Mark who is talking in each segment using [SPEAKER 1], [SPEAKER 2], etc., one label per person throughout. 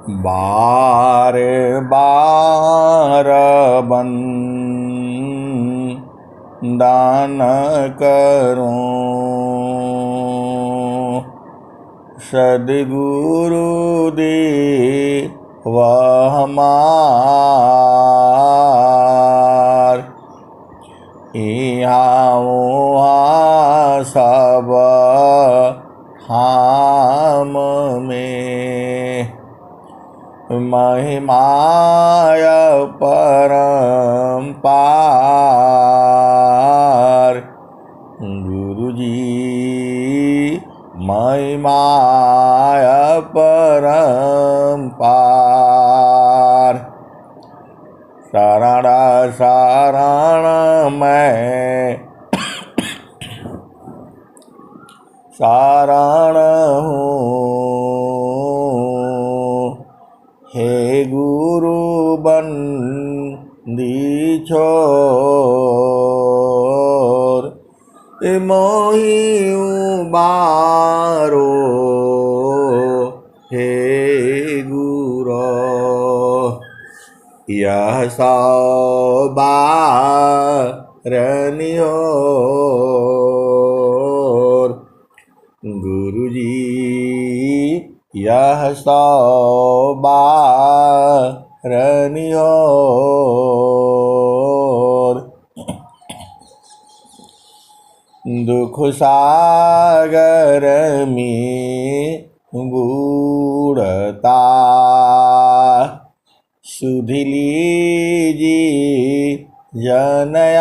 [SPEAKER 1] बार बार बंदन करूं, सद्गुरु देव हमार। यहाँ वहाँ सब धाम में महिमाय परम्पार। गुरुजी महिमाय परम्पार। शरण शरण मैं शरण हूँ, हे गुरु बंदी छोर। मोहि उबारो हे गुरु, यह सौबारनियोर। गुरुजी यह सौबारनियोर। दुख सागर में बूढ़ता सुध लीजिए जनयाय।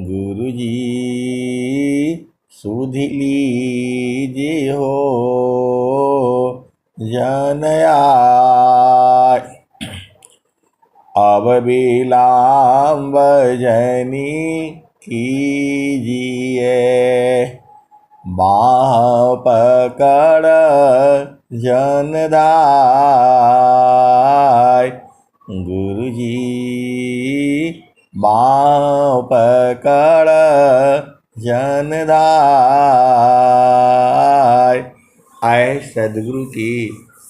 [SPEAKER 1] गुरुजी सुध लीजिए हो जनयाय। अब विलंब जनी कीजिए, बाँह पकड़ जनदाय। गुरुजी बाँह पकड़ जनदाय। आए सद्गुरु की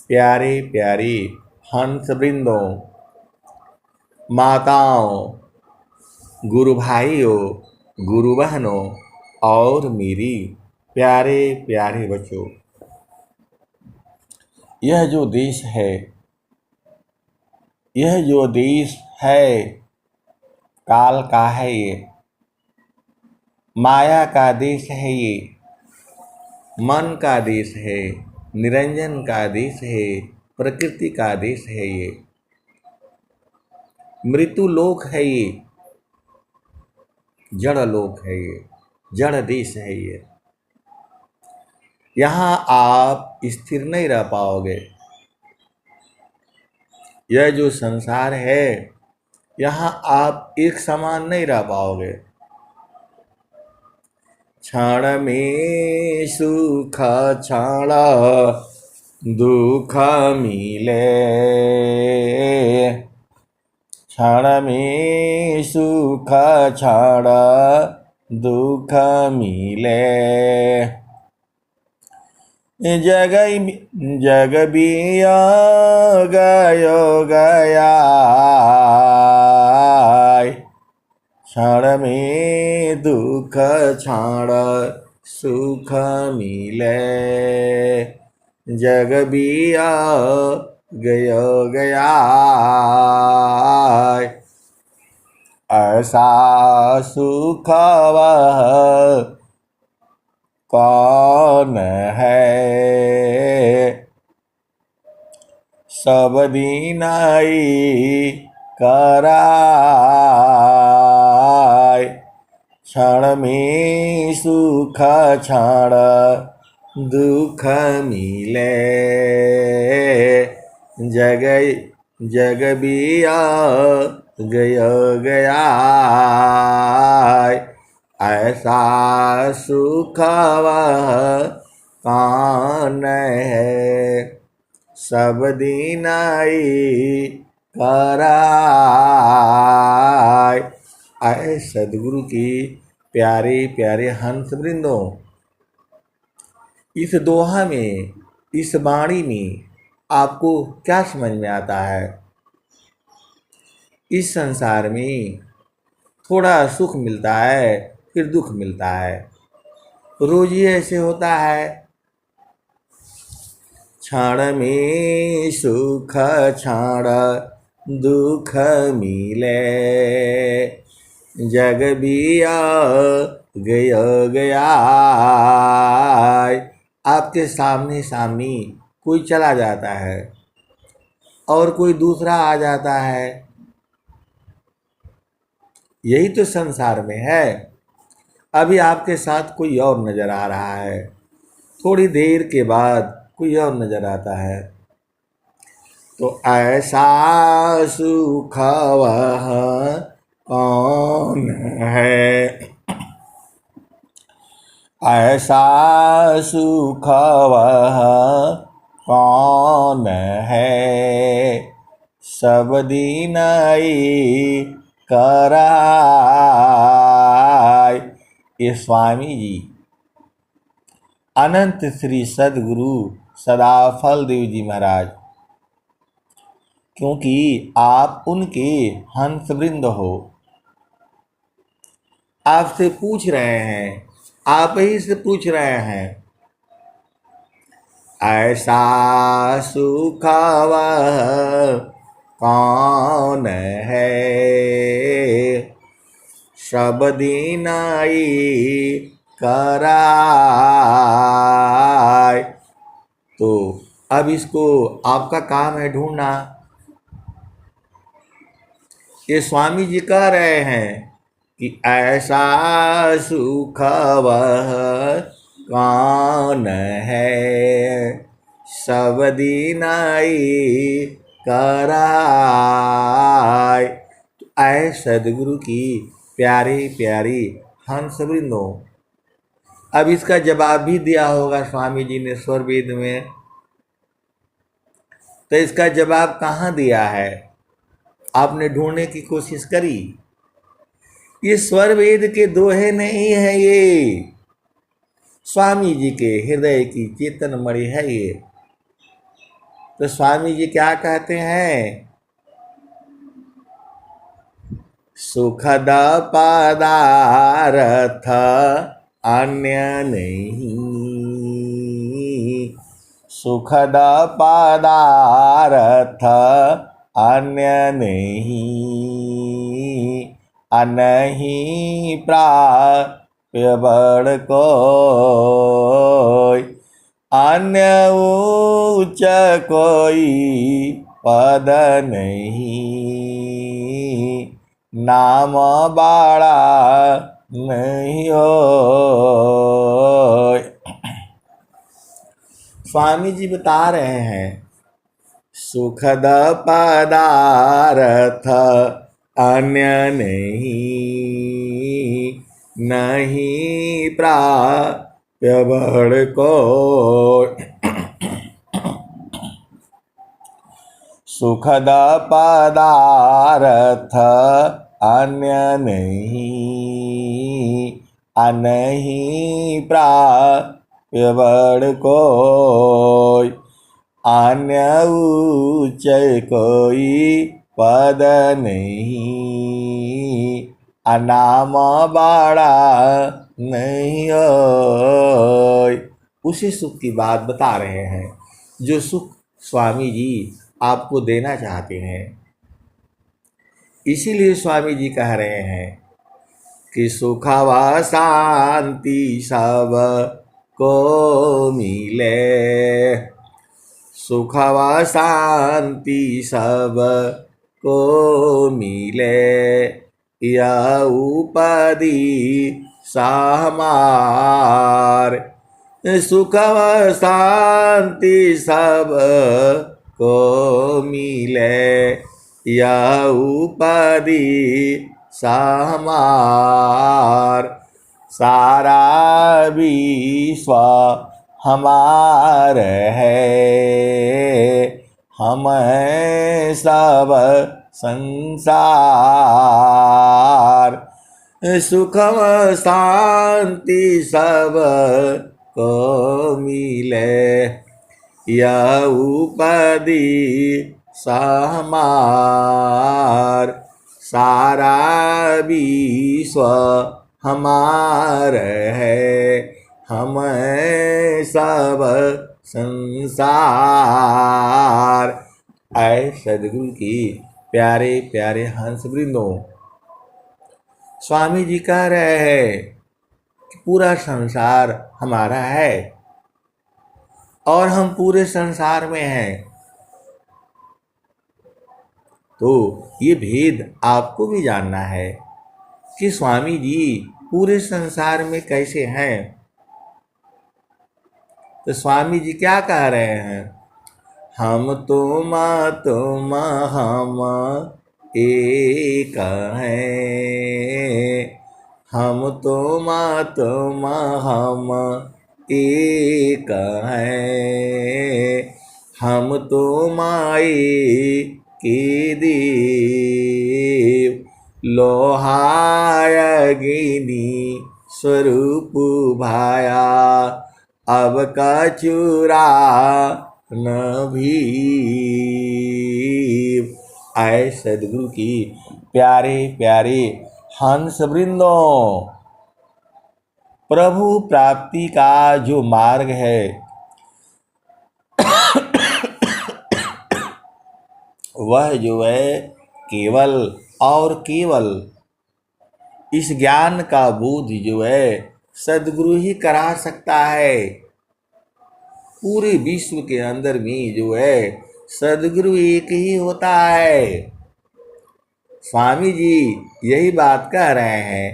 [SPEAKER 1] प्यारे प्यारे हंस वृंदों, माताओं, गुरु भाइयों, गुरु बहनों और मेरी प्यारे प्यारे बच्चों, यह जो देश है काल का है, ये माया का देश है, ये मन का देश है, निरंजन का देश है, प्रकृति का देश है, ये मृत्यु लोक है, ये जड़ लोक है, ये जड़ देश है। ये यहाँ आप स्थिर नहीं रह पाओगे। यह जो संसार है यहाँ आप एक समान नहीं रह पाओगे। क्षण में सुख क्षण दुख मिले, क्षण में सुख क्षण दुख मिले। जग बिया गयो गया, क्षण में दुख क्षण सुख मिले। जग बिया गयो गया, ऐसा सुख वह कौन है। सब दीनाई कराय, क्षण में सुख क्षण दुख मिले। जग बिया गयो गया, ऐसा सुख वह कौन है। सब दीनाई कराय। आए सदगुरु की प्यारे प्यारे हंस वृंदों, इस दोहा में इस वाणी में आपको क्या समझ में आता है? इस संसार में थोड़ा सुख मिलता है, फिर दुख मिलता है। रोज ही ऐसे होता है। क्षण में सुख क्षण दुख मिले, जग बिया गया। आपके सामने सामने कोई चला जाता है और कोई दूसरा आ जाता है। यही तो संसार में है। अभी आपके साथ कोई और नजर आ रहा है, थोड़ी देर के बाद कोई और नजर आता है। तो ऐसा सुख वह कौन है, ऐसा सुख वह कौन है, सब दीनाई कराय। ये स्वामी जी अनंत श्री सदगुरु सदाफल देव जी महाराज, क्योंकि आप उनके हंसवृंद हो, आपसे पूछ रहे हैं, आप ही से पूछ रहे हैं, ऐसा सुख वह कौन है, सब दीनाई कराय। तो अब इसको आपका काम है ढूंढना। ये स्वामी जी कह रहे हैं कि ऐसा सुख वह कौन है, सब दीनाई कराय। तो ऐ सदगुरु की प्यारी प्यारी हंसवृंदों, अब इसका जवाब भी दिया होगा स्वामी जी ने स्वर वेद में। तो इसका जवाब कहाँ दिया है? आपने ढूंढने की कोशिश करी? ये स्वर वेद के दोहे नहीं है, ये स्वामी जी के हृदय की चेतन मणि है ये। तो स्वामी जी क्या कहते हैं? सुखद पदार्थ अन्य नहीं, सुखद पदार्थ अन्य नहीं, अनहीं प्राप्य बड़ कोई, अन्य उच्च कोई पद नहीं, नाम बाड़ा नहीं हो। स्वामी जी बता रहे हैं, सुखद पदार्थ अन्य नहीं, नहीं प्राप्य बड़ कोई, सुखद पदार्थ अन्य नहीं, अनहीं प्राप्य बड़ कोई, अन्य उच्च कोई पद नहीं, अनाम बाड़ा नहीं होय। उसी सुख की बात बता रहे हैं जो सुख स्वामी जी आपको देना चाहते हैं। इसीलिए स्वामी जी कह रहे हैं कि सुख व शांति सब को मिले, सुख व शांति सब को मिले, यह उपाधि हमार, सुख व शांति सब को मिले, यह उपाधि हमार, सारा विश्व हमार है, हम हैं सब संसार, सुख व शांति सब को मिले, यह उपदी सहमार, सारा विश्व हमार है, हम सब संसार। आए सदगुरु की प्यारे प्यारे हंस वृंदों, स्वामी जी कह रहे हैं कि पूरा संसार हमारा है और हम पूरे संसार में हैं। तो ये भेद आपको भी जानना है कि स्वामी जी पूरे संसार में कैसे हैं। तो स्वामी जी क्या कह रहे हैं? हम तुम हम एक हैं, हम तुम हम एक हैं, हम तुमाए के देव, लोहायगिनी स्वरूप भाया, अब कचुरा न भी। आए सदगुरु की प्यारे प्यारे हंस वृंदों, प्रभु प्राप्ति का जो मार्ग है वह जो है केवल और केवल इस ज्ञान का बोध जो है सदगुरु ही करा सकता है। पूरे विश्व के अंदर में जो है सदगुरु एक ही होता है। स्वामी जी यही बात कह रहे हैं,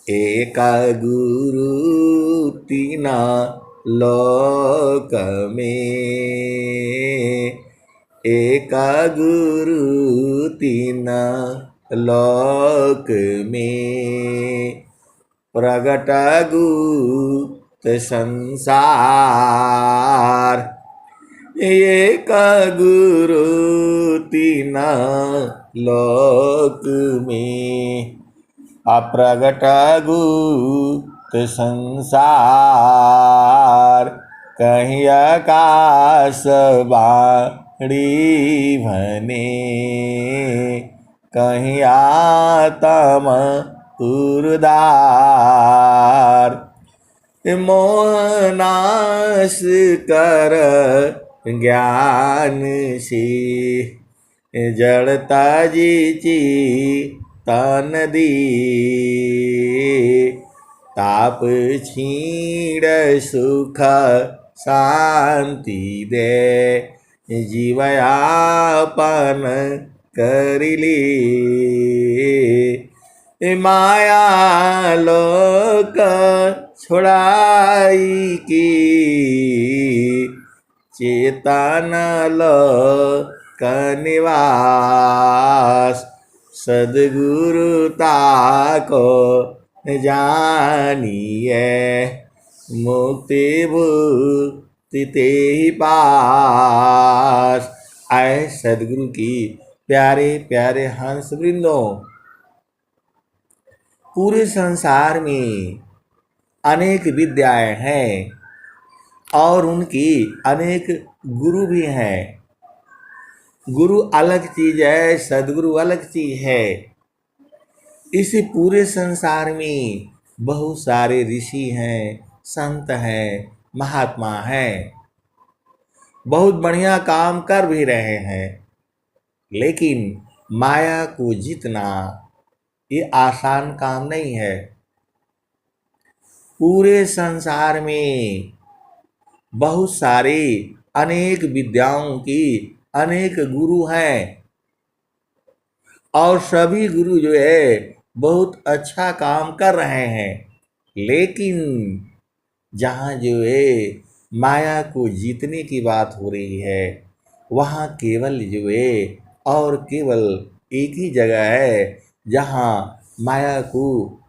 [SPEAKER 1] एक गुरु तीन लोक में, एक गुरु तीन लोक में, प्रगट गुप्त संसार, एक गुरु तीन लोक में, अप्रगट गुप्त संसार, कहीं आकाश बाणी भने, कहीं आत्म उर्दार, मोहनाश कर ज्ञान से, जड़ता जीची तन दी, ताप छीण सुख शांति दे, जीवयापन करिली, माया लोक छुड़ाई की, चेतन लोक निवास, सद्गुरुता को जानिए, मुक्ति भुक्ति ते ही पास। आए सद्गुरु की प्यारे प्यारे हंस वृंदों, पूरे संसार में अनेक विद्याएं हैं और उनकी अनेक गुरु भी हैं। गुरु अलग चीज है, सदगुरु अलग चीज है। इस पूरे संसार में बहुत सारे ऋषि हैं, संत हैं, महात्मा हैं, बहुत बढ़िया काम कर भी रहे हैं, लेकिन माया को जीतना ये आसान काम नहीं है। पूरे संसार में बहुत सारी अनेक विद्याओं की अनेक गुरु हैं और सभी गुरु जो है बहुत अच्छा काम कर रहे हैं, लेकिन जहाँ जो है माया को जीतने की बात हो रही है, वहाँ केवल जो है और केवल एक ही जगह है जहाँ माया को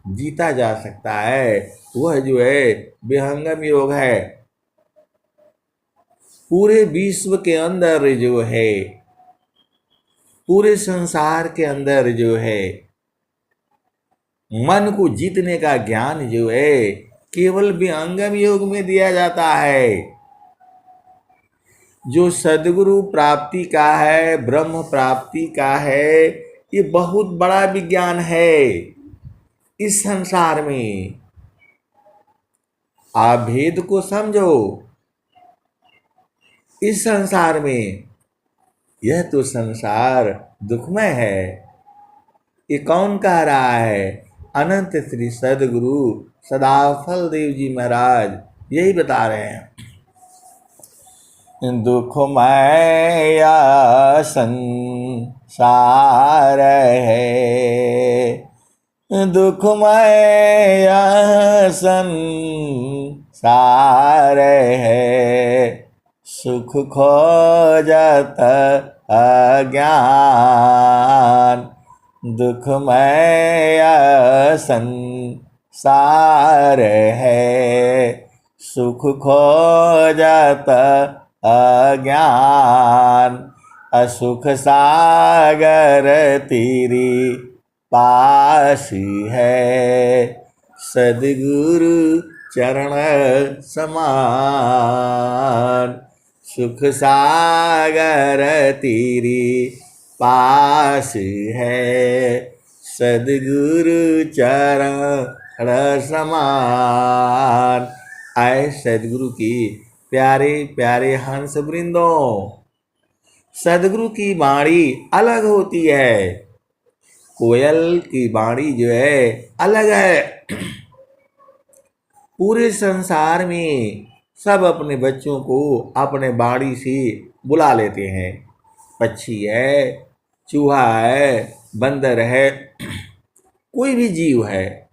[SPEAKER 1] जीता जा सकता है, वह जो है विहंगम योग है। पूरे विश्व के अंदर जो है, पूरे संसार के अंदर जो है मन को जीतने का ज्ञान जो है केवल विहंगम योग में दिया जाता है। जो सद्गुरु प्राप्ति का है, ब्रह्म प्राप्ति का है, ये बहुत बड़ा विज्ञान है इस संसार में। आप भेद को समझो। इस संसार में, यह तो संसार दुखमय है। ये कौन कह रहा है? अनंत श्री सद्गुरु सदाफल देव जी महाराज यही बता रहे हैं। दुखमय संसार है, दुखमय संसार है, सुख खोजत अज्ञान, दुखमय संसार है, सुख खोजत अज्ञान, असुख सागर तेरी पास है, सद्गुरु चरण समान, सुख सागर तेरी पास है, सद्गुरु चरण समान। आए सद्गुरु की प्यारे प्यारे हंस वृंदों, सद्गुरु की वाणी अलग होती है। कोयल की वाणी जो है अलग है। पूरे संसार में सब अपने बच्चों को अपने वाणी से बुला लेते हैं। पक्षी है, चूहा है, बंदर है, कोई भी जीव है,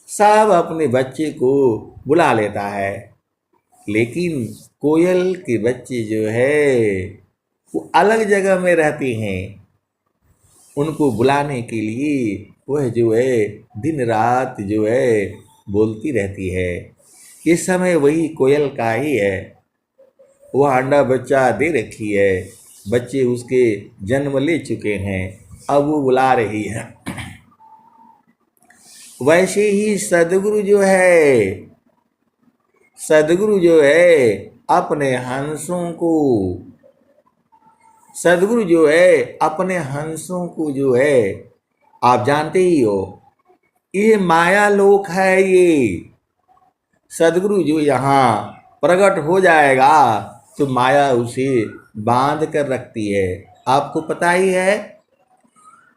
[SPEAKER 1] सब अपने बच्चे को बुला लेता है। लेकिन कोयल के बच्चे जो है वो अलग जगह में रहते हैं। उनको बुलाने के लिए वह जो है दिन रात जो है बोलती रहती है। इस समय वही कोयल का ही है। वह अंडा बच्चा दे रखी है, बच्चे उसके जन्म ले चुके हैं, अब वो बुला रही है। वैसे ही सद्गुरु जो है, सद्गुरु जो है अपने हंसों को, सद्गुरु जो है अपने हंसों को जो है, आप जानते ही हो ये माया लोक है। ये सद्गुरु जो यहाँ प्रकट हो जाएगा तो माया उसे बांध कर रखती है। आपको पता ही है,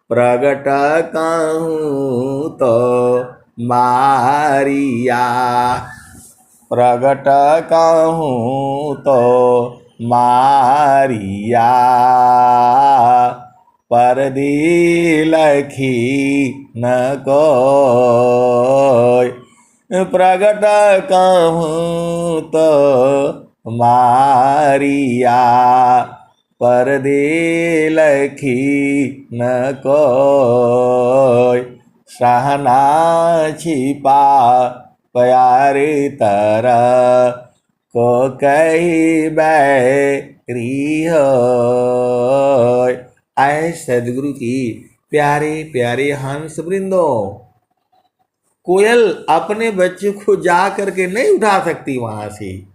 [SPEAKER 1] प्रगट कहूँ तो मारिया, प्रगट कहूँ तो मारिया, परदी लखी न कोय, प्रगट कहूँ तो मारिया, परदे लखी न कोय, सहना छिपा प्यारे तरह को कही बैरी होय। आए सद्गुरु की प्यारे प्यारे हंस वृंदों, कोयल अपने बच्चे को जा करके नहीं उठा सकती वहां से,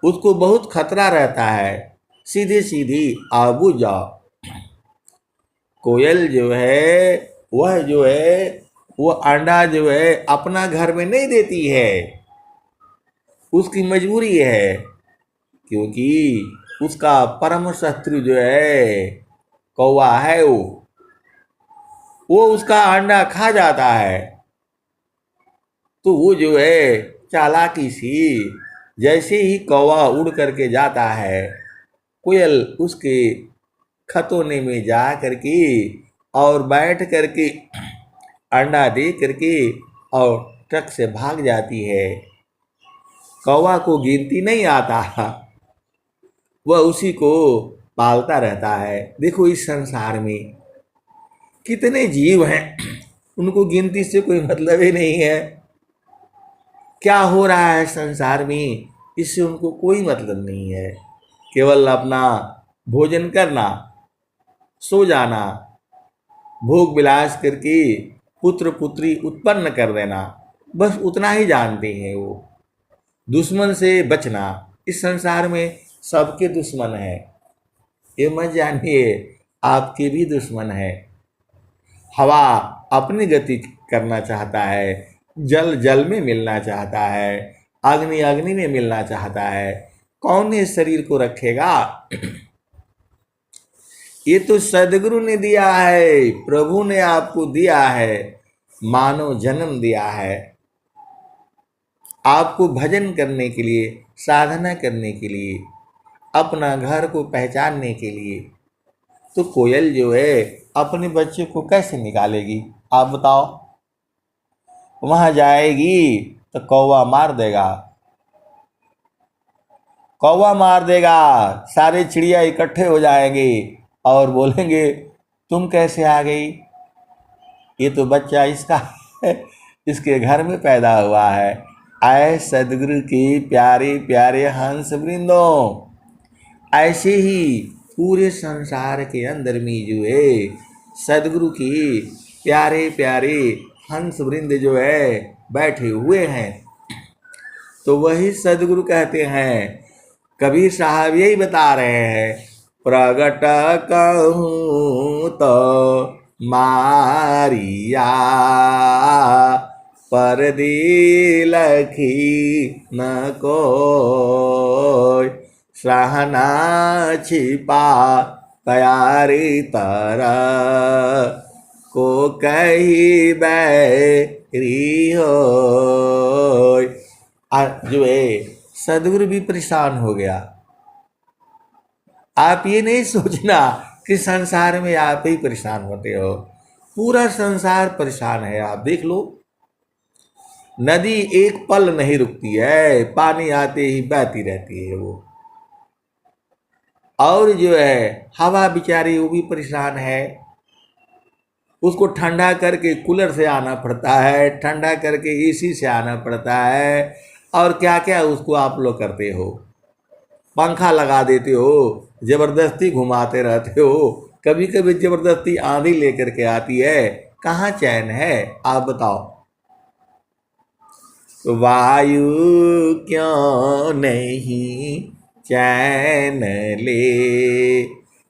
[SPEAKER 1] उसको बहुत खतरा रहता है। सीधी सीधी आबू जाओ। कोयल जो है वह जो है वो अंडा जो है अपना घर में नहीं देती है, उसकी मजबूरी है, क्योंकि उसका परम शत्रु जो है कौवा है, वो उसका अंडा खा जाता है। तो वो जो है चालाकी सी, जैसे ही कौवा उड़ करके जाता है, कोयल उसके खतोने में जा करके और बैठ करके अंडा दे करके और ट्रक से भाग जाती है। कौवा को गिनती नहीं आता, वह उसी को पालता रहता है। देखो इस संसार में कितने जीव हैं, उनको गिनती से कोई मतलब ही नहीं है। क्या हो रहा है संसार में, इससे उनको कोई मतलब नहीं है। केवल अपना भोजन करना, सो जाना, भोग विलास करके पुत्र पुत्री उत्पन्न कर देना, बस उतना ही जानते हैं वो। दुश्मन से बचना, इस संसार में सबके दुश्मन है, ये मत जानिए आपके भी दुश्मन है। हवा अपनी गति करना चाहता है, जल जल में मिलना चाहता है, अग्नि अग्नि में मिलना चाहता है। कौन इस शरीर को रखेगा? ये तो सदगुरु ने दिया है, प्रभु ने आपको दिया है, मानव जन्म दिया है आपको भजन करने के लिए, साधना करने के लिए, अपना घर को पहचानने के लिए। तो कोयल जो है अपने बच्चे को कैसे निकालेगी आप बताओ? वहां जाएगी तो कौवा मार देगा, कौवा मार देगा, सारे चिड़िया इकट्ठे हो जाएंगे और बोलेंगे तुम कैसे आ गई? ये तो बच्चा इसका है, इसके घर में पैदा हुआ है। आए सदगुरु की प्यारे प्यारे हंस वृंदों, ऐसे ही पूरे संसार के अंदर में जो है सदगुरु की प्यारे प्यारे हंस वृंद जो है बैठे हुए हैं। तो वही सदगुरु कहते हैं, कबीर साहब यही बता रहे हैं, प्रगट कहूँ तो मारिया परदी लखी न कोय, सहना छिपा तैयारी तरह को कही बैरी हो। जो है सदगुरु भी परेशान हो गया। आप ये नहीं सोचना कि संसार में आप ही परेशान होते हो, पूरा संसार परेशान है। आप देख लो, नदी एक पल नहीं रुकती है, पानी आते ही बहती रहती है वो। और जो है हवा बेचारी वो भी परेशान है, उसको ठंडा करके कूलर से आना पड़ता है, ठंडा करके एसी से आना पड़ता है, और क्या क्या उसको आप लोग करते हो, पंखा लगा देते हो, जबरदस्ती घुमाते रहते हो, कभी कभी जबरदस्ती आंधी लेकर के आती है, कहाँ चैन है आप बताओ? वायु क्यों नहीं चैन ले,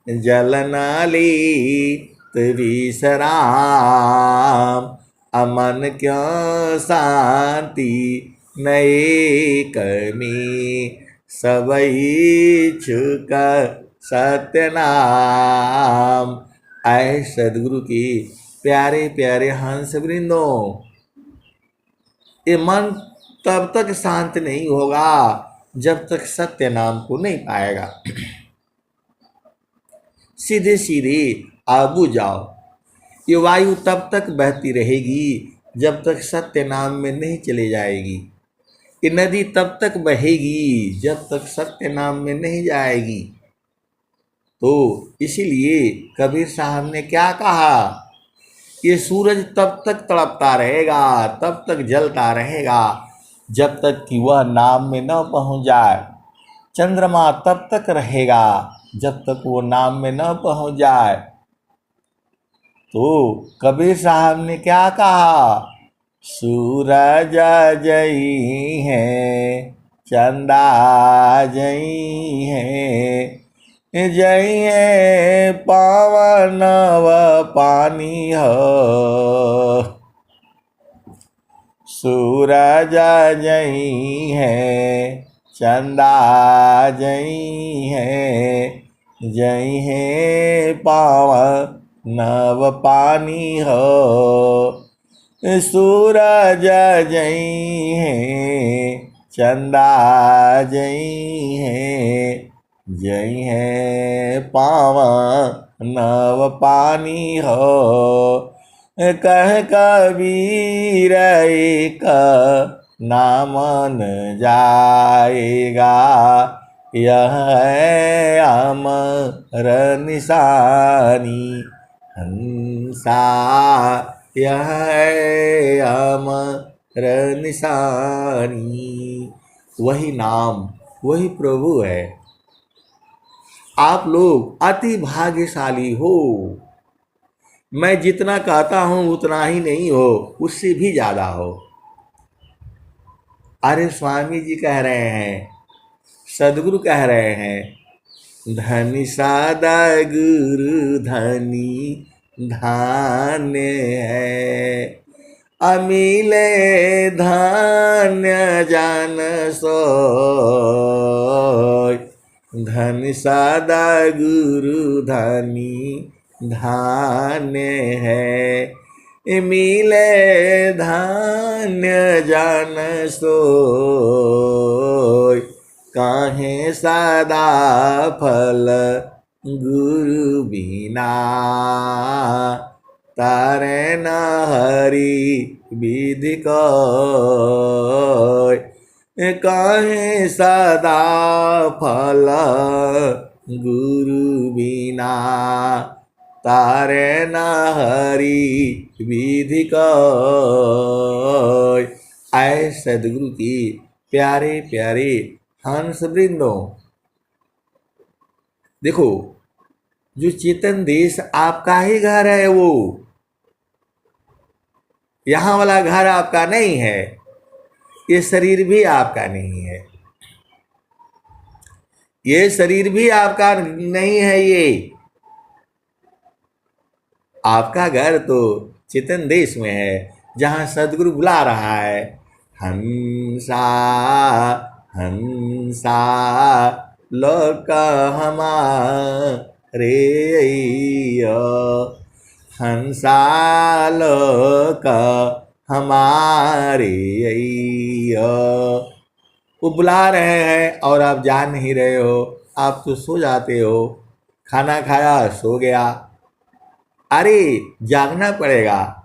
[SPEAKER 1] जलना ले विश्राम, अमन क्यों शांति नए कमी, सबई छुक सत्य नाम। आए सदगुरु की प्यारे प्यारे हंस वृंदों, ये मन तब तक शांत नहीं होगा जब तक सत्य नाम को नहीं पाएगा। सीधे सीधे आबू जाओ, ये वायु तब तक बहती रहेगी जब तक सत्य नाम में नहीं चले जाएगी। ये नदी तब तक बहेगी जब तक सत्य नाम में नहीं जाएगी। तो इसीलिए कबीर साहब ने क्या कहा, ये सूरज तब तक तड़पता रहेगा, तब तक जलता रहेगा जब तक कि वह नाम में न पहुंच जाए। चंद्रमा तब तक रहेगा जब तक वो नाम में न पहुंच जाए। तो कबीर साहब ने क्या कहा, सूरज जई है, चंदा जई है, जई है पावन व पानी हो। सूरज जई है, चंदा जई है, जई है पावन नव पानी हो। सूरज जई है, चंदा जई है, जई है पावन नव पानी हो। कह कबीर एक नाम न जाएगा, यह है अमर निशानी हंसा, यह है अमर निशानी। वही नाम, वही प्रभु है। आप लोग अति भाग्यशाली हो। मैं जितना कहता हूं उतना ही नहीं हो, उससे भी ज्यादा हो। अरे स्वामी जी कह रहे हैं, सदगुरु कह रहे हैं, धनी सादा गुरु धनी धान्य है, अमीले धान्य जान सोय। धनी सादा गुरु धनी धान्य है, मिले धान्य जान सोय। काहे सदा फल गुरु बिना, तारे न हरि विधि कोय। काहे सदा फल गुरु बिना, तारे न हरि विधि कोय। आए सदगुरु की प्यारे प्यारे हंस वृंदों, देखो जो चेतन देश आपका ही घर है, वो यहाँ वाला घर आपका नहीं है, ये शरीर भी आपका नहीं है, ये शरीर भी आपका नहीं है। ये आपका घर तो चेतन देश में है, जहाँ सदगुरु बुला रहा है, हंसा हंसा लोक हमारे अइयो, हंसा लोक हमारे अइयो। वो बुला रहे हैं और आप जान नहीं रहे हो, आप तो सो जाते हो, खाना खाया सो गया। अरे जागना पड़ेगा,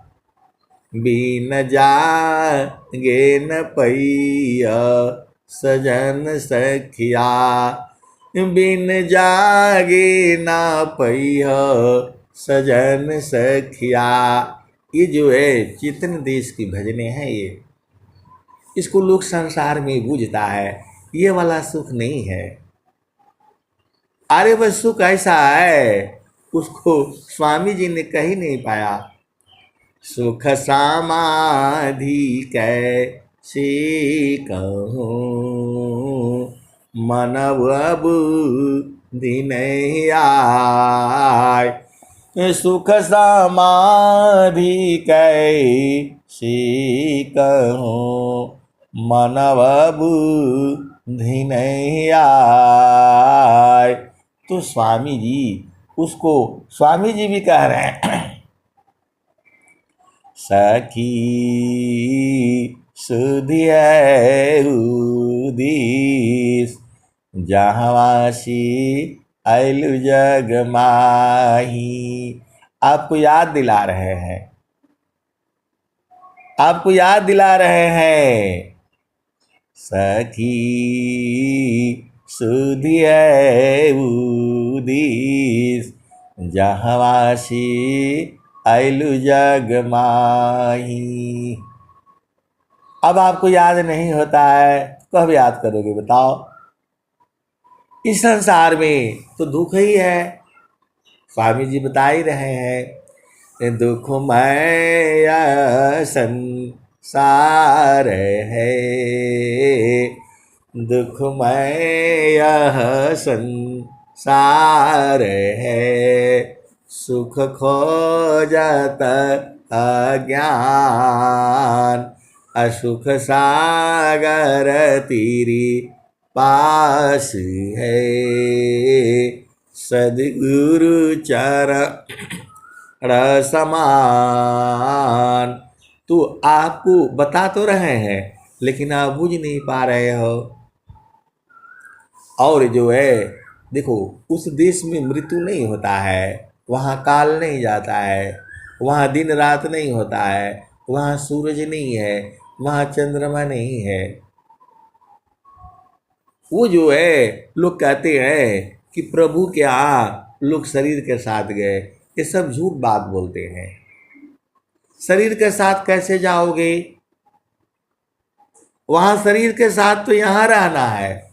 [SPEAKER 1] बिन जागे न पैया सजन सखिया, बिन जागे ना पैया सजन सखिया। ये जो है चेतन देश की भजने हैं, ये इसको लोग संसार में बूझता है, ये वाला सुख नहीं है। अरे वह सुख ऐसा है, उसको स्वामी जी ने कहीं नहीं पाया। सुख समाधि कैसे कहूँ, मन बुद्धि नहीं आए। सुख समाधि कैसे कहूँ, मन बुद्धि नहीं आए। तो स्वामी जी, उसको स्वामी जी भी कह रहे हैं, सखी सुधिय उदीस, जहाँवासी ऐलु जग माही। आपको याद दिला रहे हैं, आपको याद दिला रहे हैं, सखी सुधिय उदीस, जहाँवासी ऐलु जग माही। अब आपको याद नहीं होता है, कब याद करोगे बताओ? इस संसार में तो दुख ही है। स्वामी जी बता ही रहे हैं, दुखमय संसार है, दुखमय संसार है, सुख खोजत अज्ञान, असुख सागर तीरी पास है, सद्गुरु चरण समान। तो आपको बता तो रहे हैं, लेकिन आप बुझ नहीं पा रहे हो। और जो है देखो, उस देश में मृत्यु नहीं होता है, वहाँ काल नहीं जाता है, वहाँ दिन रात नहीं होता है, वहाँ सूरज नहीं है, वहाँ चंद्रमा नहीं है। वो जो है लोग कहते हैं कि प्रभु के यहाँ लोग शरीर के साथ गए, ये सब झूठ बात बोलते हैं। शरीर के साथ कैसे जाओगे? वहाँ शरीर के साथ तो यहाँ रहना है।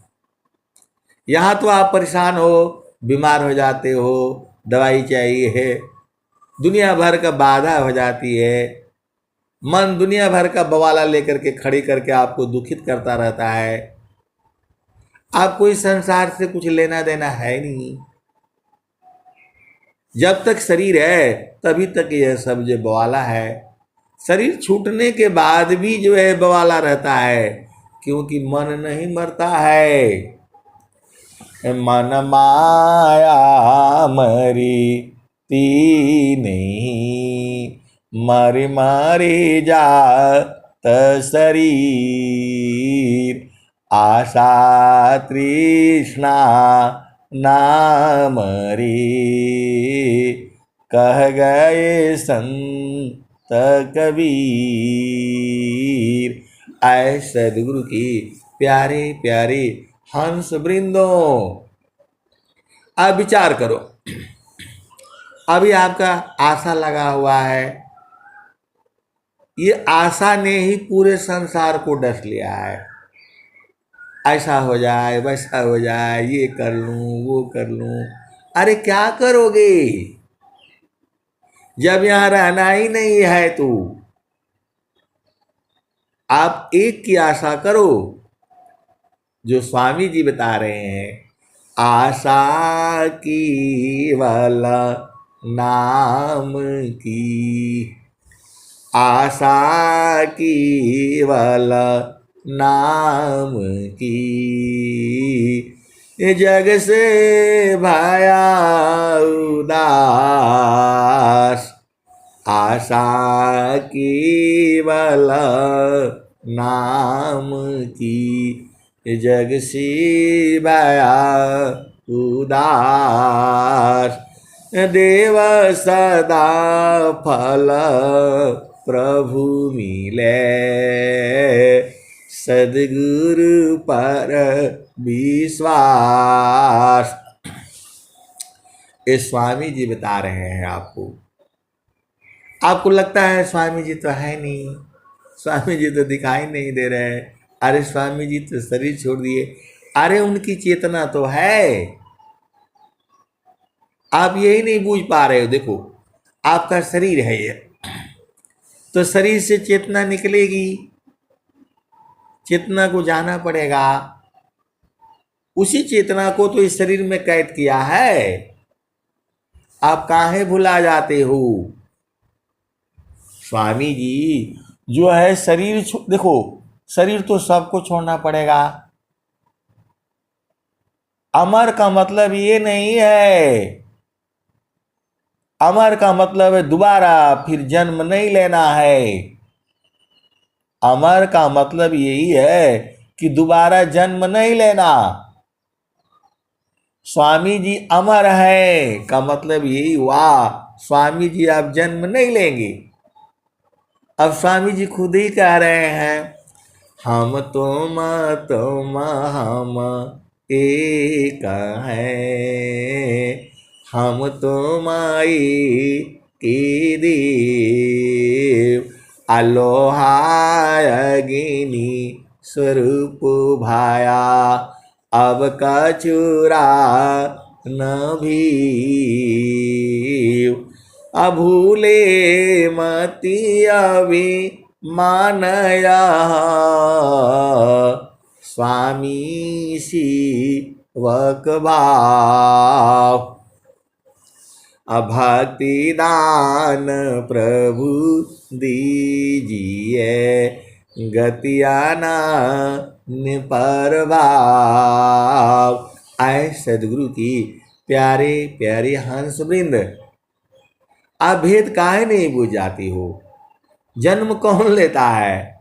[SPEAKER 1] यहाँ तो आप परेशान हो, बीमार हो जाते हो, दवाई चाहिए, दुनिया भर का बाधा हो जाती है, मन दुनिया भर का बवाला लेकर के खड़ी करके आपको दुखित करता रहता है। आपको इस संसार से कुछ लेना देना है नहीं। जब तक शरीर है तभी तक यह सब जो बवाला है। शरीर छूटने के बाद भी जो है बवाला रहता है, क्योंकि मन नहीं मरता है। मन माया मरी ती नहीं, मर मारे जात शरीर। आशा तृष्णा नाम रे, कह गए संत कबीर। ऐ सदगुरु की प्यारे प्यारे हंस वृंदों, अब विचार करो। अभी आपका आशा लगा हुआ है, ये आशा ने ही पूरे संसार को डस लिया है। ऐसा हो जाए, वैसा हो जाए, ये कर लूं, वो कर लूं। अरे क्या करोगे जब यहां रहना ही नहीं है? तो आप एक की आशा करो, जो स्वामी जी बता रहे हैं। आशा केवल नाम की, आशा केवल नाम की, जग से भया उदास। आशा केवल नाम की, जग से भया उदास। देव सदा फल प्रभु मिले, सदगुरु पर विश्वास। ये स्वामी जी बता रहे हैं आपको। आपको लगता है स्वामी जी तो है नहीं, स्वामी जी तो दिखाई नहीं दे रहे, अरे स्वामी जी तो शरीर छोड़ दिए। अरे उनकी चेतना तो है, आप यही नहीं बूझ पा रहे हो। देखो, आपका शरीर है ये, तो शरीर से चेतना निकलेगी, चेतना को जाना पड़ेगा। उसी चेतना को तो इस शरीर में कैद किया है। आप काहे भुला जाते हो? स्वामी जी जो है शरीर देखो, शरीर तो सबको छोड़ना पड़ेगा। अमर का मतलब ये नहीं है, अमर का मतलब है दोबारा फिर जन्म नहीं लेना है। अमर का मतलब यही है कि दोबारा जन्म नहीं लेना। स्वामी जी अमर है का मतलब यही हुआ, स्वामी जी आप जन्म नहीं लेंगे। अब स्वामी जी खुद ही कह रहे हैं, हम तुम हम एक हैं, हम तुम्हारी के देव। अलोहाय अग्नि स्वरूप भाया, अब कचुरा न भी। अभूले मति अभी मानया, स्वामी शिवक भाव। भक्ति दान प्रभु दीजिए, गतियाना पर भाव। आए सदगुरु की प्यारे प्यारे हंस वृंद, आप भेद काहे नहीं बुझ जाती हो? जन्म कौन लेता है?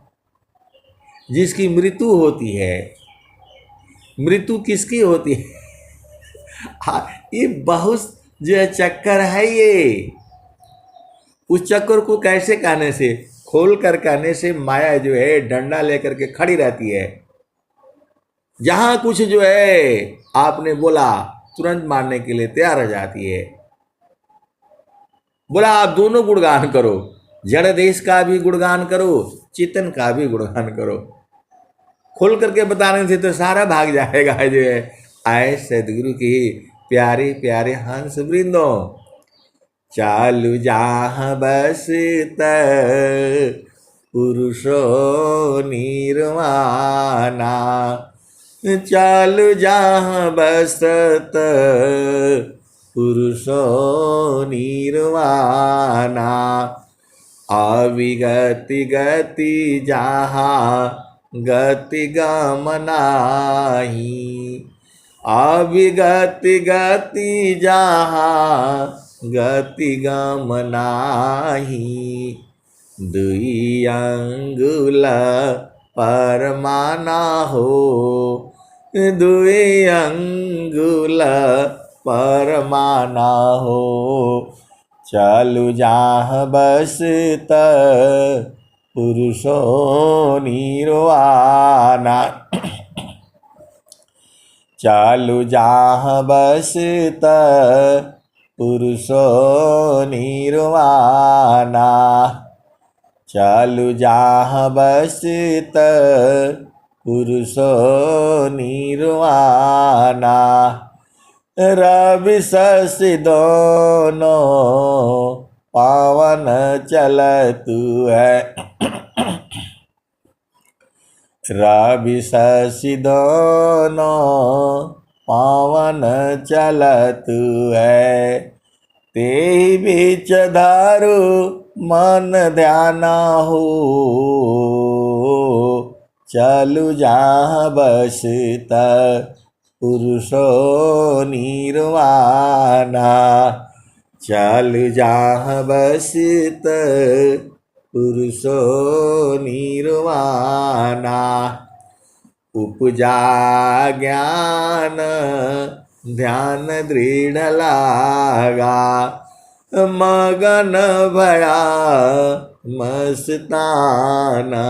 [SPEAKER 1] जिसकी मृत्यु होती है। मृत्यु किसकी होती है? ये बहुत जो है चक्कर है ये। उस चक्कर को कैसे कहने से, खोल कर कहने से माया जो है डंडा लेकर के खड़ी रहती है। जहां कुछ जो है आपने बोला तुरंत मारने के लिए तैयार हो जाती है। बोला आप दोनों गुणगान करो, जड़ देश का भी गुणगान करो, चेतन का भी गुणगान करो। खोल करके बताने से तो सारा भाग जाएगा जो है। आए सदगुरु की प्यारे प्यारे हंस वृंदों, चालू जहाँ बस पुरुषो निर्वाणा, चालु जहाँ बसत पुरुषो निर्वाणा। अविगति गति जहाँ गति गमनाही। अविगति गति जहाँ गति गमनाही। दुई अंगुल परमाना हो। दुई अंगुल परमाना हो। चालु जहाँ बसत पुरुषो निर्वाणा। चालु जहाँ बसत पुरुषो निर्वाणा। चालु जहाँ बसत पुरुषो निर्वाणा। रवि शशि दोनों पावन चलतु है। रवि शशि दोनों पावन चलतु है। ते बीच धारु मन ध्यान हो। चालु जहाँ बसत पुरुषो निर्वाणा। चालु जहाँ बसत पुरुषो निर्वाणा। उपजा ज्ञान ध्यान दृढ़ लागा। मगन भया मस्ताना।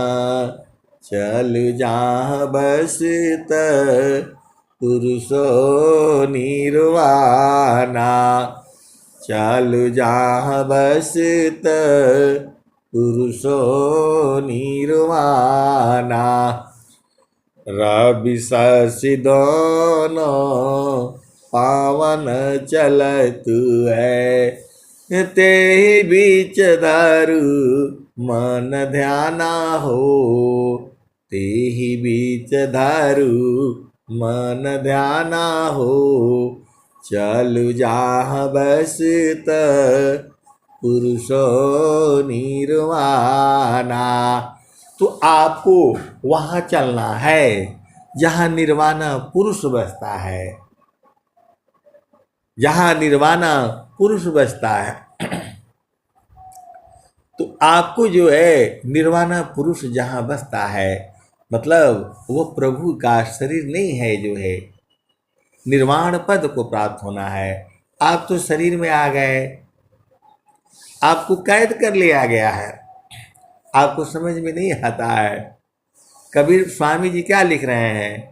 [SPEAKER 1] चालु जहाँ बसत पुरुषो निर्वाणा। चालु जहाँ बसत पुरुषो निर्वाणा। रवि शशि दोनों पावन चलतु है। ते बीच धरु मन ध्याना हो। ते बीच धरु मन ध्याना हो। चालु जहाँ बसत पुरुषो निर्वाणा। तो आपको वहाँ चलना है जहाँ निर्वाणा पुरुष बसता है। जहाँ निर्वाणा पुरुष बसता है तो आपको जो है निर्वाणा पुरुष जहाँ बसता है मतलब वो प्रभु का शरीर नहीं है, जो है निर्वाण पद को प्राप्त होना है। आप तो शरीर में आ गए, आपको कैद कर लिया गया है, आपको समझ में नहीं आता है। कबीर स्वामी जी क्या लिख रहे हैं?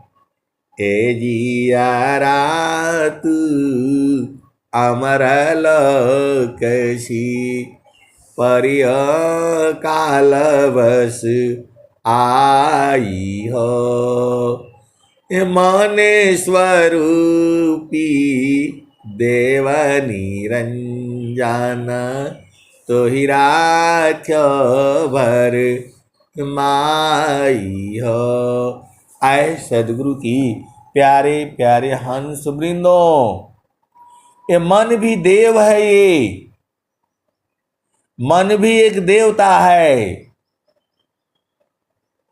[SPEAKER 1] ए जिया रातु अमर लोकसी परिय काल बस आई हो। मने स्वरूपी देव निरंजन तो ही राख्यो भर माई हो। आए सदगुरु की प्यारे प्यारे हंस वृंदों, ये मन भी देव है, ये मन भी एक देवता है।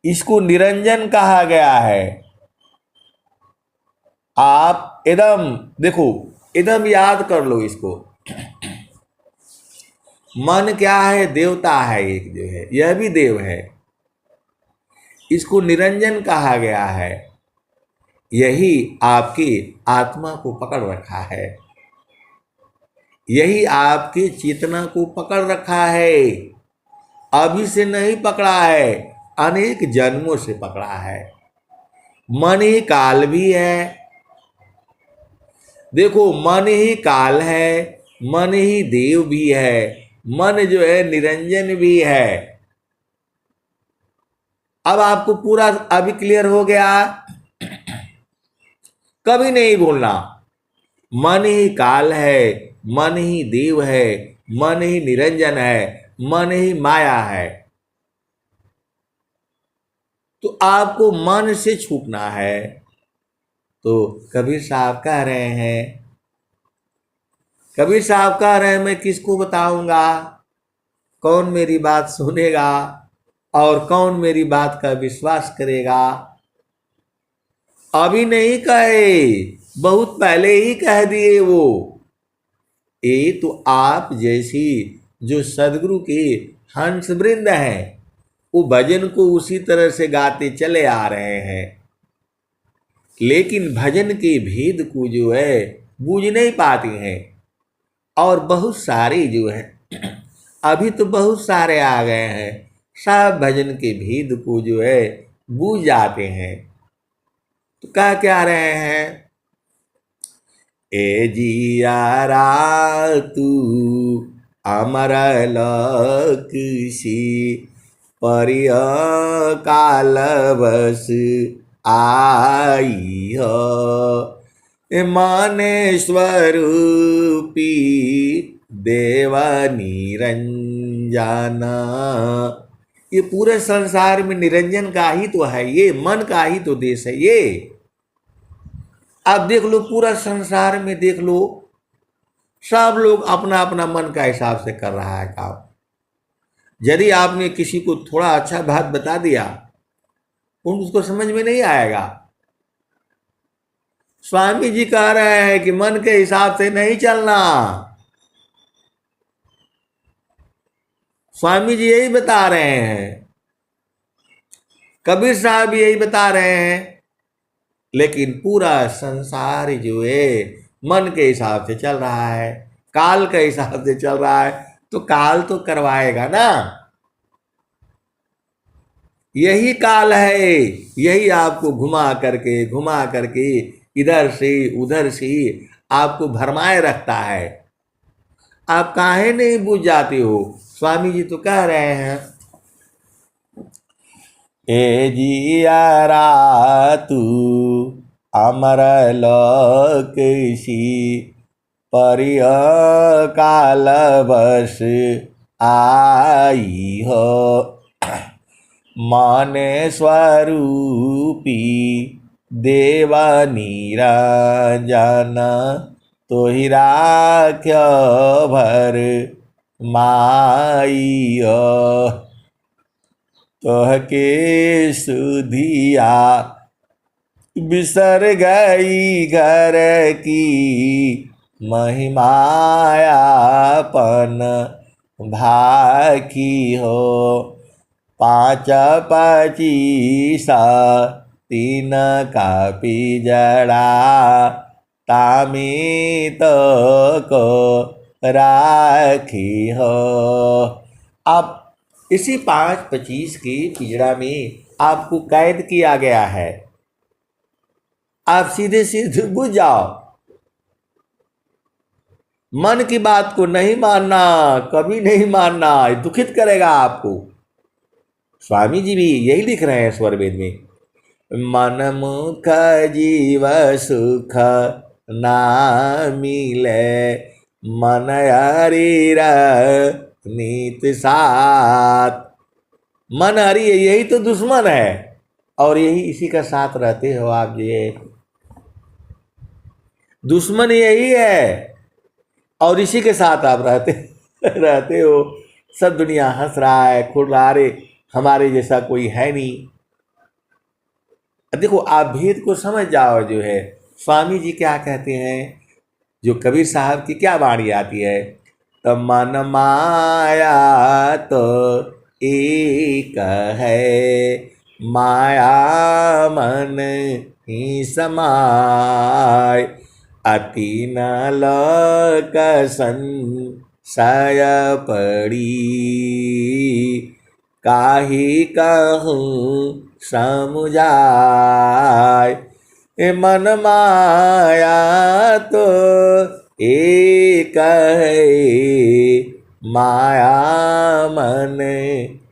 [SPEAKER 1] इसको निरंजन कहा गया है। आप एकदम देखो, एकदम याद कर लो इसको। मन क्या है? देवता है एक, जो है यह भी देव है। इसको निरंजन कहा गया है। यही आपकी आत्मा को पकड़ रखा है, यही आपकी चेतना को पकड़ रखा है। अभी से नहीं पकड़ा है, अनेक जन्मों से पकड़ा है। मन ही काल भी है। देखो, मन ही काल है, मन ही देव भी है, मन जो है निरंजन भी है। अब आपको पूरा अभी क्लियर हो गया? कभी नहीं भूलना, मन ही काल है, मन ही देव है, मन ही निरंजन है, मन ही माया है। तो आपको मन से छूटना है। तो कबीर साहब कह रहे हैं, कबीर साहब कह रहे हैं मैं किसको बताऊंगा, कौन मेरी बात सुनेगा और कौन मेरी बात का विश्वास करेगा। अभी नहीं कहे, बहुत पहले ही कह दिए वो। ये तो आप जैसी जो सदगुरु के हंस वृंद हैं, वो भजन को उसी तरह से गाते चले आ रहे हैं, लेकिन भजन के भेद को जो है बूझ नहीं पाते हैं। और बहुत सारे जो है अभी तो बहुत सारे आ गए हैं, सब भजन के भेद को जो है बूझ जाते हैं। तो कह क्या रहे हैं, ए जियारा तू अमर लक्ष्य परिय काल बस आई हो, माने स्वरूपी देव निरंजना। ये पूरे संसार में निरंजन का ही तो है, ये मन का ही तो देश है ये। आप देख लो, पूरा संसार में देख लो, सब लोग अपना अपना मन का हिसाब से कर रहा है काम। यदि आपने किसी को थोड़ा अच्छा बात बता दिया उसको समझ में नहीं आएगा। स्वामी जी कह रहे हैं कि मन के हिसाब से नहीं चलना। स्वामी जी यही बता रहे हैं, कबीर साहब यही बता रहे हैं, लेकिन पूरा संसार जो है मन के हिसाब से चल रहा है, काल के हिसाब से चल रहा है। तो काल तो करवाएगा ना, यही काल है, यही आपको घुमा करके इधर से उधर से आपको भरमाए रखता है। आप काहे नहीं बुझ जाते हो। स्वामी जी तो कह रहे हैं, ए जियारा तू अमर लक्ष्य परिय काल बस आई हो, माने स्वरूपी देव निरंजना, तो ही राख्य भर माई हो, तोह के सुधिया बिसर गई घर की महिमायापन भाखी हो, 5 25 3 का पिजड़ा तामी तो को राखी हो। अब इसी 5 25 के पिजड़ा में आपको कैद किया गया है। आप सीधे सीधे बुझ जाओ, मन की बात को नहीं मानना, कभी नहीं मानना, दुखित करेगा आपको। स्वामी जी भी यही लिख रहे हैं स्वर वेद में, मन मुख जीव सुख ना मिले, मन हरीर नीत साथ। मन हरि यही तो दुश्मन है, और यही इसी का साथ रहते हो आप। ये दुश्मन यही है और इसी के साथ आप रहते हो। सब दुनिया हंस रहा है, खुल रहा, अरे हमारे जैसा कोई है नहीं। देखो, आप भेद को समझ जाओ। जो है स्वामी जी क्या कहते हैं, जो कबीर साहब की क्या वाणी आती है, तो मन माया तो एक है, माया मन ही समाय, अति न लोक संशय पड़ी, काहि कहूँ समुझाय, मन माया तो एक है, माया मन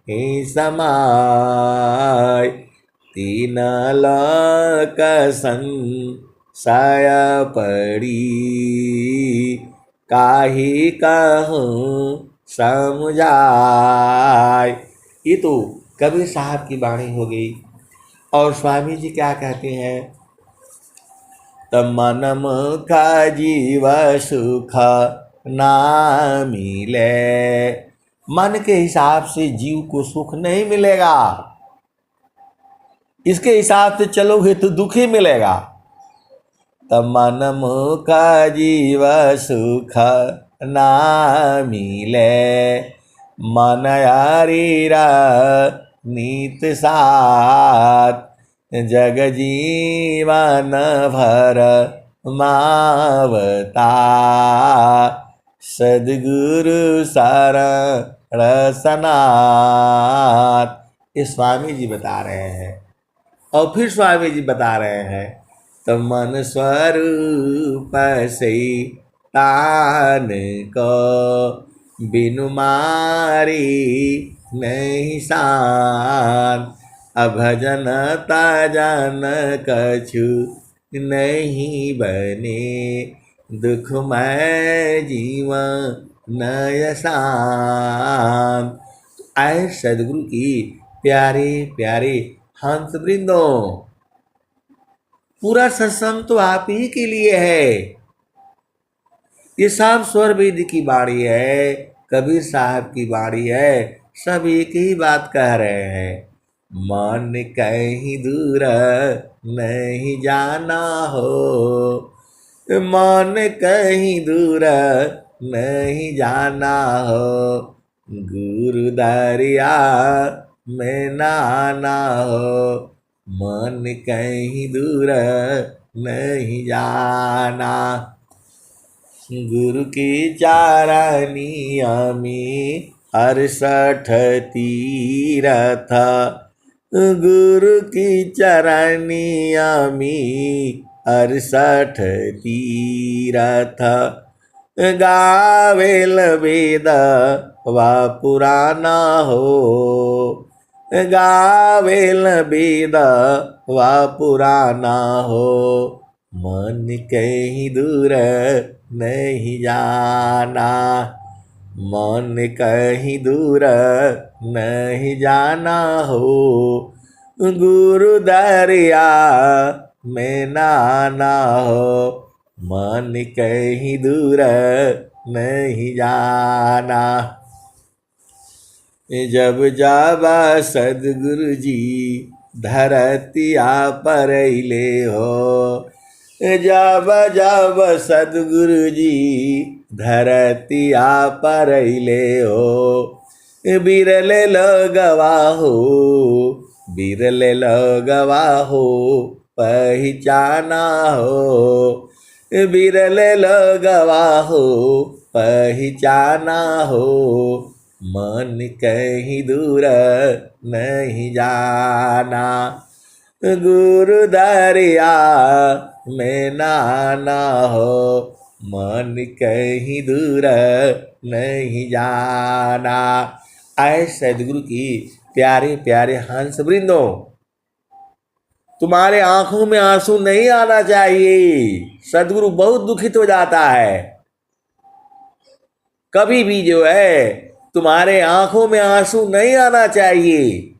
[SPEAKER 1] ही समाय, 3 लोक संशय पड़ी, काहि कहूँ समुझाय। ये तो कबीर साहब की वाणी हो गई। और स्वामी जी क्या कहते हैं, तब मन मुखा जीव सुख ना मिले। मन के हिसाब से जीव को सुख नहीं मिलेगा, इसके हिसाब से चलोगे तो दुख ही मिलेगा। तब मन मुखा जीव सुख ना मिले, मन हरीरा नीत साथ, जग जीवन भर मावता, सदगुरु शरण सनाथ। ये स्वामी जी बता रहे हैं। और फिर स्वामी जी बता रहे हैं, तो मन स्वरूप से तान को बिनु मारी नहीं शान, अभजन ताजन कछु नहीं बने, दुखमय जीवन नयसान। आए सदगुरु की प्यारे प्यारे हंस वृंदों, पूरा सत्संग तो आप ही के लिए है। ये सब स्वर वेद की वाणी है, कबीर साहब की वाणी है, सब एक ही बात कह रहे हैं। मन कहीं दूर नहीं जाना हो, मन कहीं दूर नहीं जाना हो, गुरु दरिया में नहाना हो, मन कहीं दूर नहीं जाना। गुरु की चारनिया में 68 तीरथ, गुरु की चरनिया में 68 तीरथ, गावेल वेद वा पुराना हो, गावेल वेद वा पुराना हो, मन कहीं दूर नहीं जाना, मन कहीं दूर नहीं जाना हो, गुरु दरिया में नहाना हो, मन कहीं दूर नहीं जाना। जब जाबा सदगुरु जी धरतिया पर ले हो, जब जब सदगुरु जी धरतिया पर ले हो, बिरले लगवा हो, बिरले लगवा हो पहचाना हो, बिरले लगवा हो पहचाना हो, मन कहीं दूर नहीं जाना, गुरु दरिया में नहाना हो, मन कहीं दूर नहीं जाना। आए सदगुरु की प्यारे प्यारे हंस वृंदों, तुम्हारे आंखों में आंसू नहीं आना चाहिए। सदगुरु बहुत दुखित हो जाता है। कभी भी जो है तुम्हारे आंखों में आंसू नहीं आना चाहिए,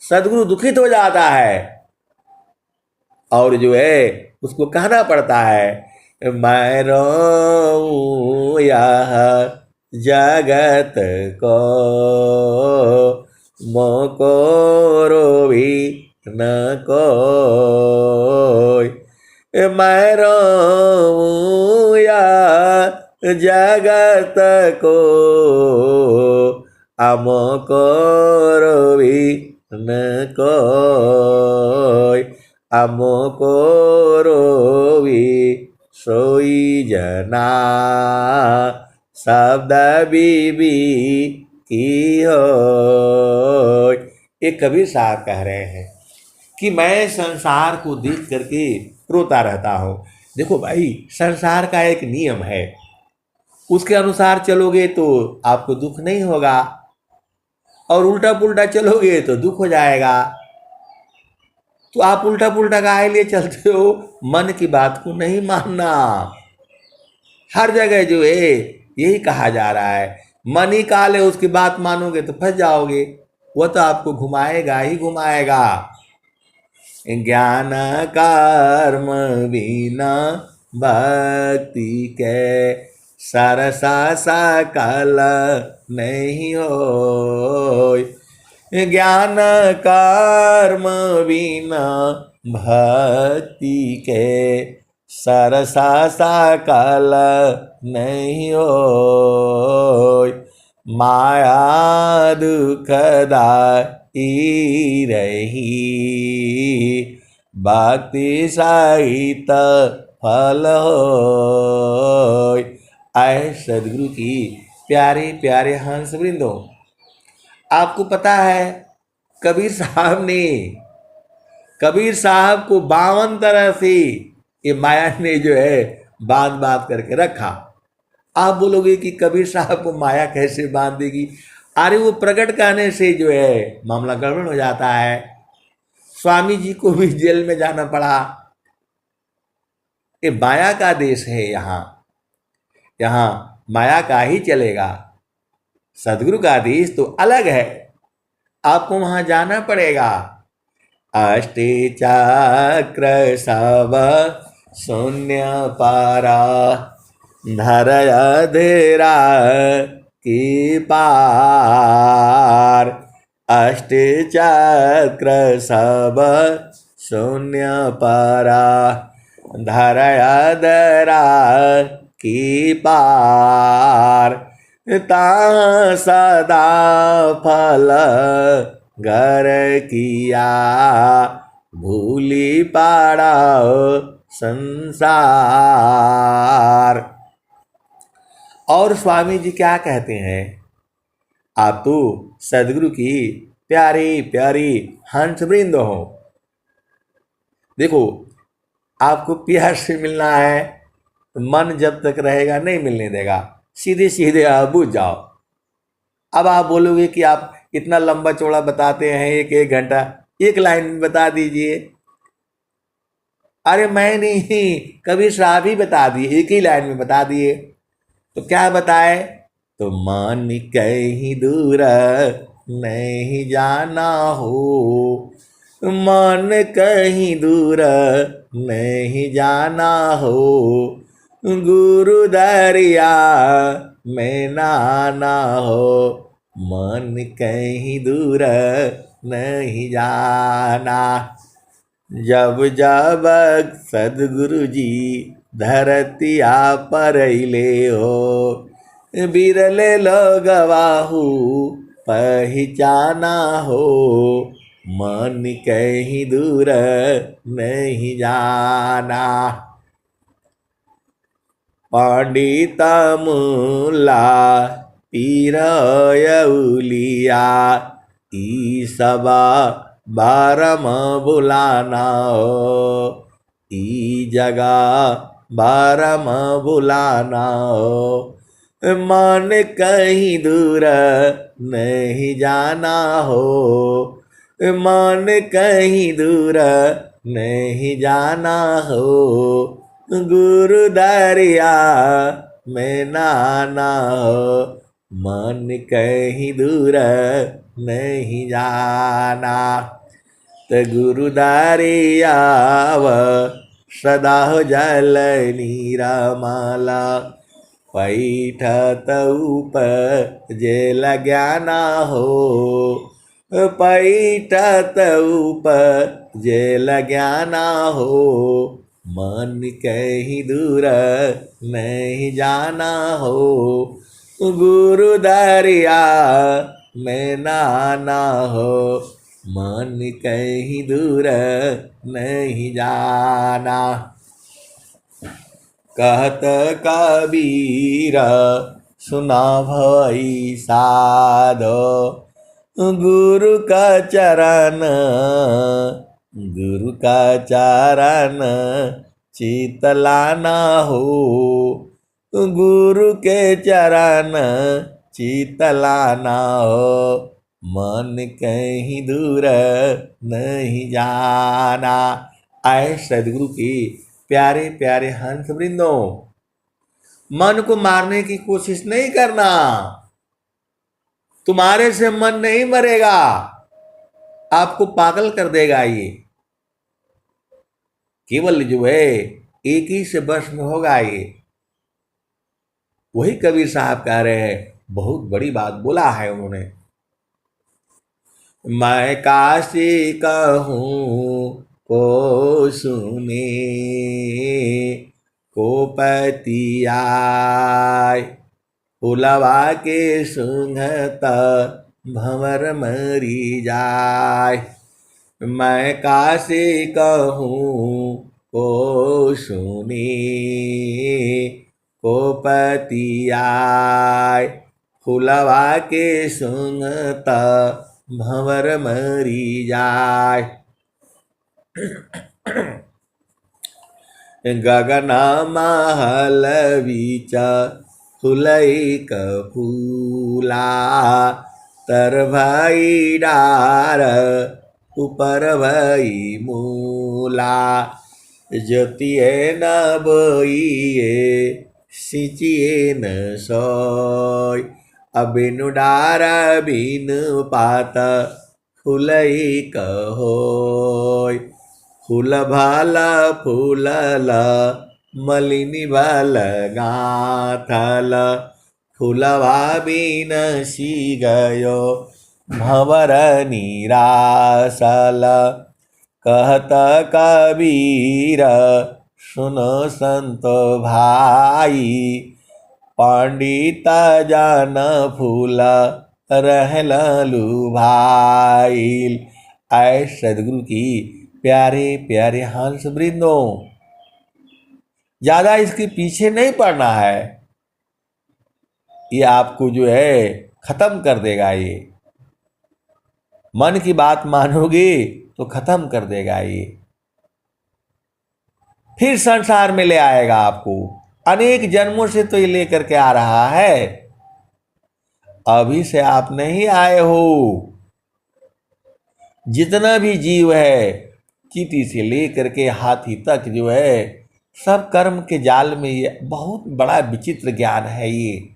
[SPEAKER 1] सदगुरु दुखित हो जाता है। और जो है उसको कहना पड़ता है, मैं रोऊं यह जगत को, मोको रोवी न कोई, मैं रोऊं यह जगत को, अमोको रोवी न कोई, अमोको रोवी सोई जना, शब्द बीबी की हो। ये कबीर साहब कह रहे हैं कि मैं संसार को देख करके रोता रहता हूँ। देखो भाई, संसार का एक नियम है, उसके अनुसार चलोगे तो आपको दुख नहीं होगा, और उल्टा पुल्टा चलोगे तो दुख हो जाएगा। तो आप उल्टा पुल्टा काहे लिए चलते हो? मन की बात को नहीं मानना। हर जगह जो है यही कहा जा रहा है, मन ही काल है, उसकी बात मानोगे तो फंस जाओगे, वह तो आपको घुमाएगा ही घुमाएगा। ज्ञान कर्म बिना भक्ति के सरसा सकल नहीं होय। ज्ञान कर्म बिना भक्ति के सरसा सकल नहीं होय। माया दुखदाई रही भक्ति सहित फल होय। आए सदगुरु की प्यारे प्यारे हंस वृंदो, आपको पता है कबीर साहब को 52 तरह से ये माया ने जो है बांध बांध करके रखा। आप बोलोगे कि कबीर साहब को माया कैसे बांध देगी? अरे वो प्रकट करने से जो है मामला गड़बड़ हो जाता है। स्वामी जी को भी जेल में जाना पड़ा। ये माया का देश है, यहाँ माया का ही चलेगा। सदगुरु का देश तो अलग है, आपको वहां जाना पड़ेगा। अष्टे चक्र सब शून्य पारा धरय धेरा की पार। अष्टे चक्र सब शून्य पारा धरय धेरा की पार। ता सदा फल घर किया भूली पाड़ाओ संसार। और स्वामी जी क्या कहते हैं? आप तो सदगुरु की प्यारी प्यारी हंस वृंद हो। देखो, आपको प्यार से मिलना है, मन जब तक रहेगा नहीं मिलने देगा, सीधे सीधे आप बुझ जाओ। अब आप बोलोगे कि आप इतना लंबा चौड़ा बताते हैं, एक घंटा, एक लाइन में बता दीजिए। अरे मैं नहीं, कबीर साहब ही बता दिए, एक ही लाइन में बता दिए। तो क्या बताए? तो मन कहीं दूर नहीं जाना हो, मन कहीं दूर नहीं जाना हो, गुरु दरिया में नहाना हो, मन कहीं दूर नहीं जाना। जब जब सदगुरु जी धरतिया पर ले हो, बिरले लोग वाहू पहचाना हो, मन कहीं दूर नहीं जाना। पंडित मुल्ला पीर यौलिया ई सबा बारम बुलाना हो, ई जगह बारम बुलाना हो, मन कहीं दूर नहीं जाना हो, मन कहीं दूर नहीं जाना हो, गुरु दरिया में नहाना हो, मन कहीं दूर नहीं जाना। तो गुरु दरिया सदा हो जल नीरमाला, पैठत उपजेल ज्ञाना हो, पैठत उपजेल ज्ञाना हो, मन कहीं दूर नहीं जाना हो, गुरु दरिया में नहाना हो, मन कहीं दूर नहीं जाना। कहत कबीर सुना भई साधो, गुरु का चरण चितलाना हो, गुरु के चरण चितलाना हो, मन कहीं दूर नहीं जाना। आए सदगुरु की प्यारे प्यारे हंस वृंदो, मन को मारने की कोशिश नहीं करना। तुम्हारे से मन नहीं मरेगा, आपको पागल कर देगा ये। केवल जो है एक ही से बस में होगा ये। वही कबीर साहब कह रहे हैं, बहुत बड़ी बात बोला है उन्होंने। मैं काशी कहूँ को सुने, को पतियाय, फुलवा के सुंघत भंवर मरी जाय। मैं काशी कहूँ को सुने, को पतियाय, फुलवा के सुंघत भंवर मरी जाय। गगन महल बीच फुलैक फूला, तर भई डार ऊपर भई मूला। जोतिए न बोइए सिंचिए न सोय, अबिनु डार बिनु पात फुलैक होय। फूल भाल फूलल मलिनी भल गाथल, फूलवा बिन सी गयो भंवर निरासल। कहत कबीर सुनो संतो भाई, पंडित जन फूल रहल लुभाइल। ऐ सदगुरु की प्यारे प्यारे हंस वृंदों, ज्यादा इसके पीछे नहीं पड़ना है, ये आपको जो है खत्म कर देगा। ये मन की बात मानोगे तो खत्म कर देगा। ये फिर संसार में ले आएगा आपको। अनेक जन्मों से तो ये लेकर के आ रहा है, अभी से आप नहीं आए हो। जितना भी जीव है, चींटी से लेकर के हाथी तक जो है, सब कर्म के जाल में। ये बहुत बड़ा विचित्र ज्ञान है। ये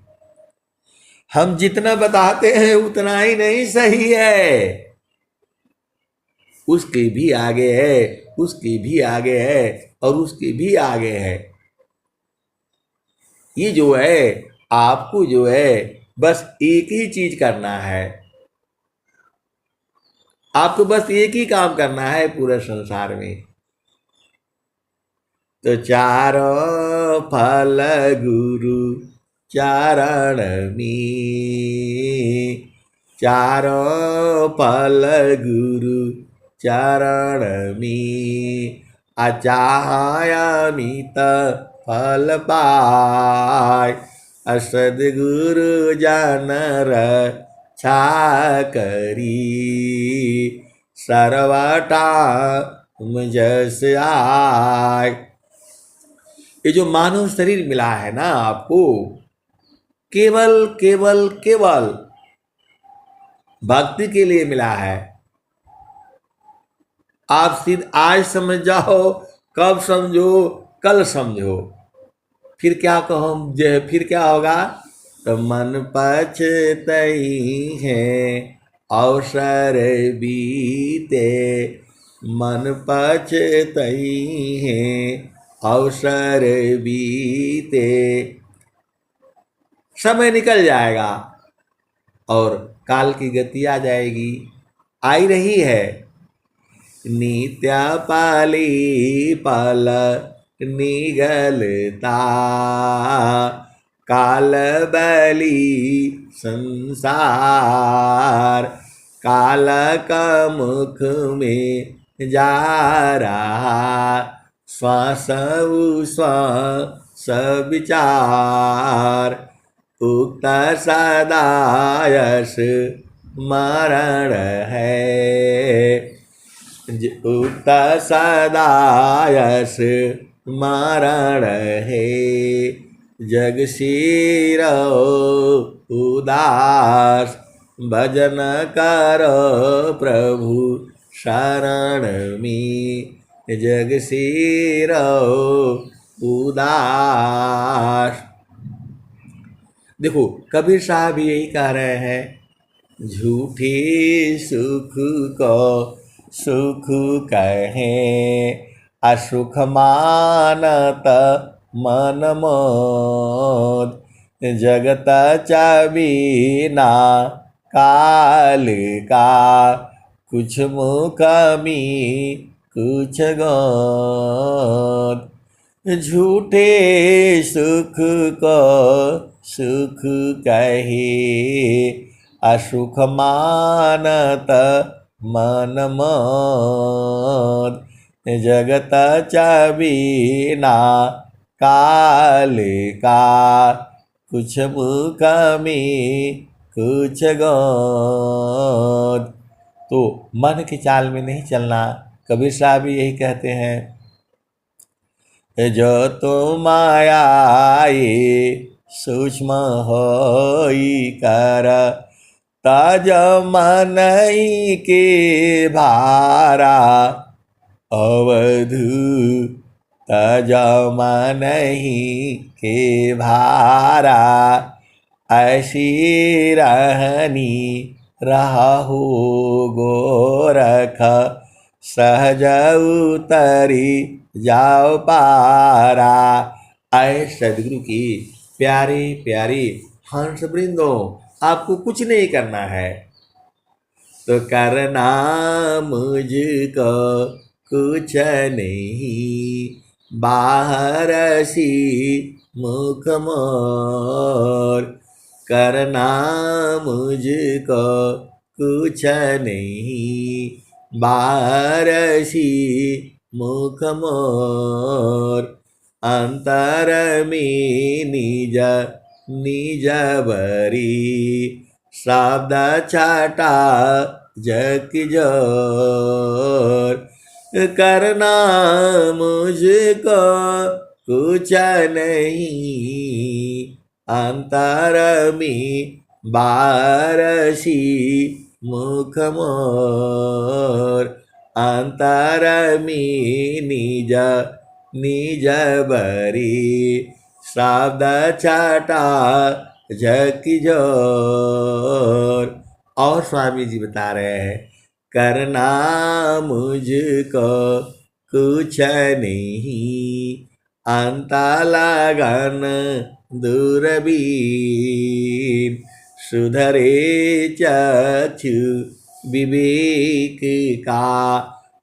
[SPEAKER 1] हम जितना बताते हैं उतना ही नहीं सही है, उसके भी आगे है, उसके भी आगे है, और उसके भी आगे है। ये जो है आपको जो है बस एक ही चीज करना है, आपको बस एक ही काम करना है पूरे संसार में। तो चारों फल गुरु चरण में, चारों फल गुरु चरण में, अचाहमित फल पाय। सद्गुरु जनर छा करी, सर्वटा जस आय। ये जो मानव शरीर मिला है ना आपको, केवल केवल केवल भक्ति के लिए मिला है। आप सिर्फ आज समझ जाओ, कब समझो, कल समझो, फिर क्या कहो, फिर क्या होगा? तो मन पछतई है अवसर बीते, मन पछतई है अवसर बीते। समय निकल जाएगा और काल की गति आ जाएगी, आई रही है। नित्य पाली पल निगलता, काल बली संसार। काल का मुख में जा रहा, श्वास श्वास विचार। उक्त सदायस मरण है, उक्त सदायस मरण है। जग सिरो उदास, भजन करो प्रभु शरण में। जग सिरो उदास। देखो कबीर साहब यही कह रहे हैं, झूठे सुख को सुख कहें, असुख मानत मन मोद, जगत चबीना काल का, कुछ मुकमी कुछ गोद, झूठे सुख को सुख कहे, असुख मानत मन मोद, जगत चबीना काल का, कुछ मुकमी कुछ गोद। तो मन की चाल में नहीं चलना। कबीर साहब भी यही कहते हैं, जो तुम आए सूक्ष्म होई कर, तज मन के भारा, अवधू तज मन के भारा, ऐसी रहनी रहु गोरख, सहज उतरी जाओ पारा। आए सदगुरु की प्यारे प्यारे हंस वृंदों, आपको कुछ नहीं करना है, तो करना मुझको कुछ नहीं, बाहर सी मुख मोर, करना मुझको कुछ नहीं, बाहर सी मुख मोर, अंतर में निज निज बरी, शब्द छटा जग जोर, करना मुझको कुछ नहीं, अंतर में बारसी मुख मोर, अंतर में निज निज बरी, शब्द छटा जग जोर। और स्वामी जी बता रहे हैं, करना मुझको कुछ नहीं, अंता लगन दूरबीन, सुधरे चक्षु विवेक का,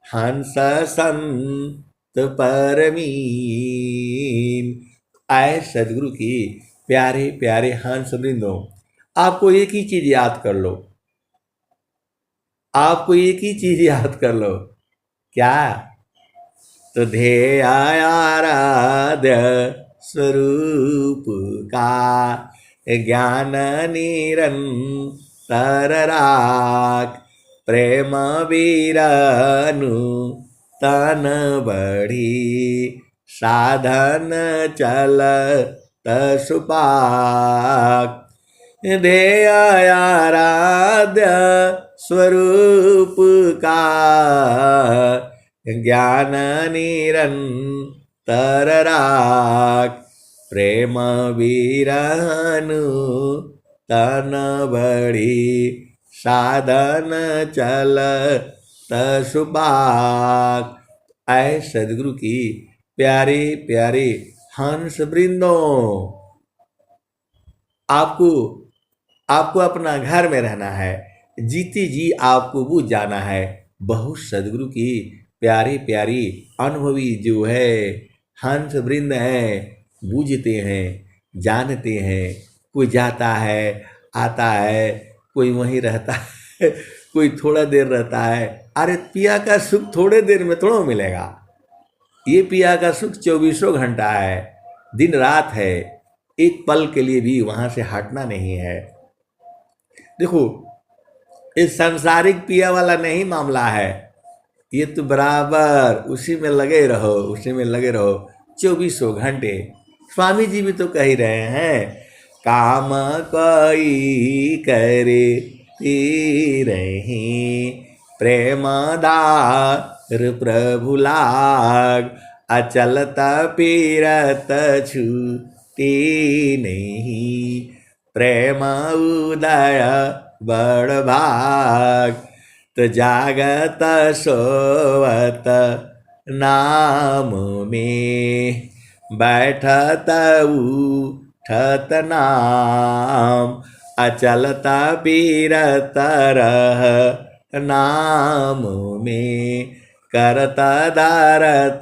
[SPEAKER 1] हंस संत परमीन। आए सदगुरु की प्यारे प्यारे हंस वृंदों, आपको एक ही चीज याद कर लो, आपको एक ही चीज याद कर लो, क्या? तो ध्येय आराध्य स्वरूप का, ज्ञान निरंतर राख, प्रेम वीरनु तन बढ़ी, साधन चल सुपाक, ध्येय आराध्य स्वरूप का, ज्ञान निरंतर राख, प्रेम विरहनु तन बढ़ी, साधन चल सुपाक। ऐ सदगुरु की प्यारे प्यारे हंस वृंदों, आपको अपना घर में रहना है, जीते जी आपको बूझ जाना है। बहुत सदगुरु की प्यारी प्यारी अनुभवी जो है हंस वृंद हैं, बूझते हैं, जानते हैं। कोई जाता है, आता है, कोई वहीं रहता है, कोई थोड़ा देर रहता है। अरे पिया का सुख थोड़े देर में थोड़ा मिलेगा, ये पिया का सुख 24 घंटा है, दिन रात है, एक पल के लिए भी वहाँ से हटना नहीं है। देखो, इस सांसारिक पिया वाला नहीं मामला है, ये तो बराबर उसी में लगे रहो, उसी में लगे रहो 24 घंटे। स्वामी जी भी तो कह ही रहे हैं, काम कोई करे रही, प्रेमदार प्रभु लाग, अचलता पीरत छूटी नहीं, प्रेम उदय बड़ भाग, तो जागत सोवत नाम में, बैठत उठत नाम, अचलता पीरत रह नाम में, करता धारत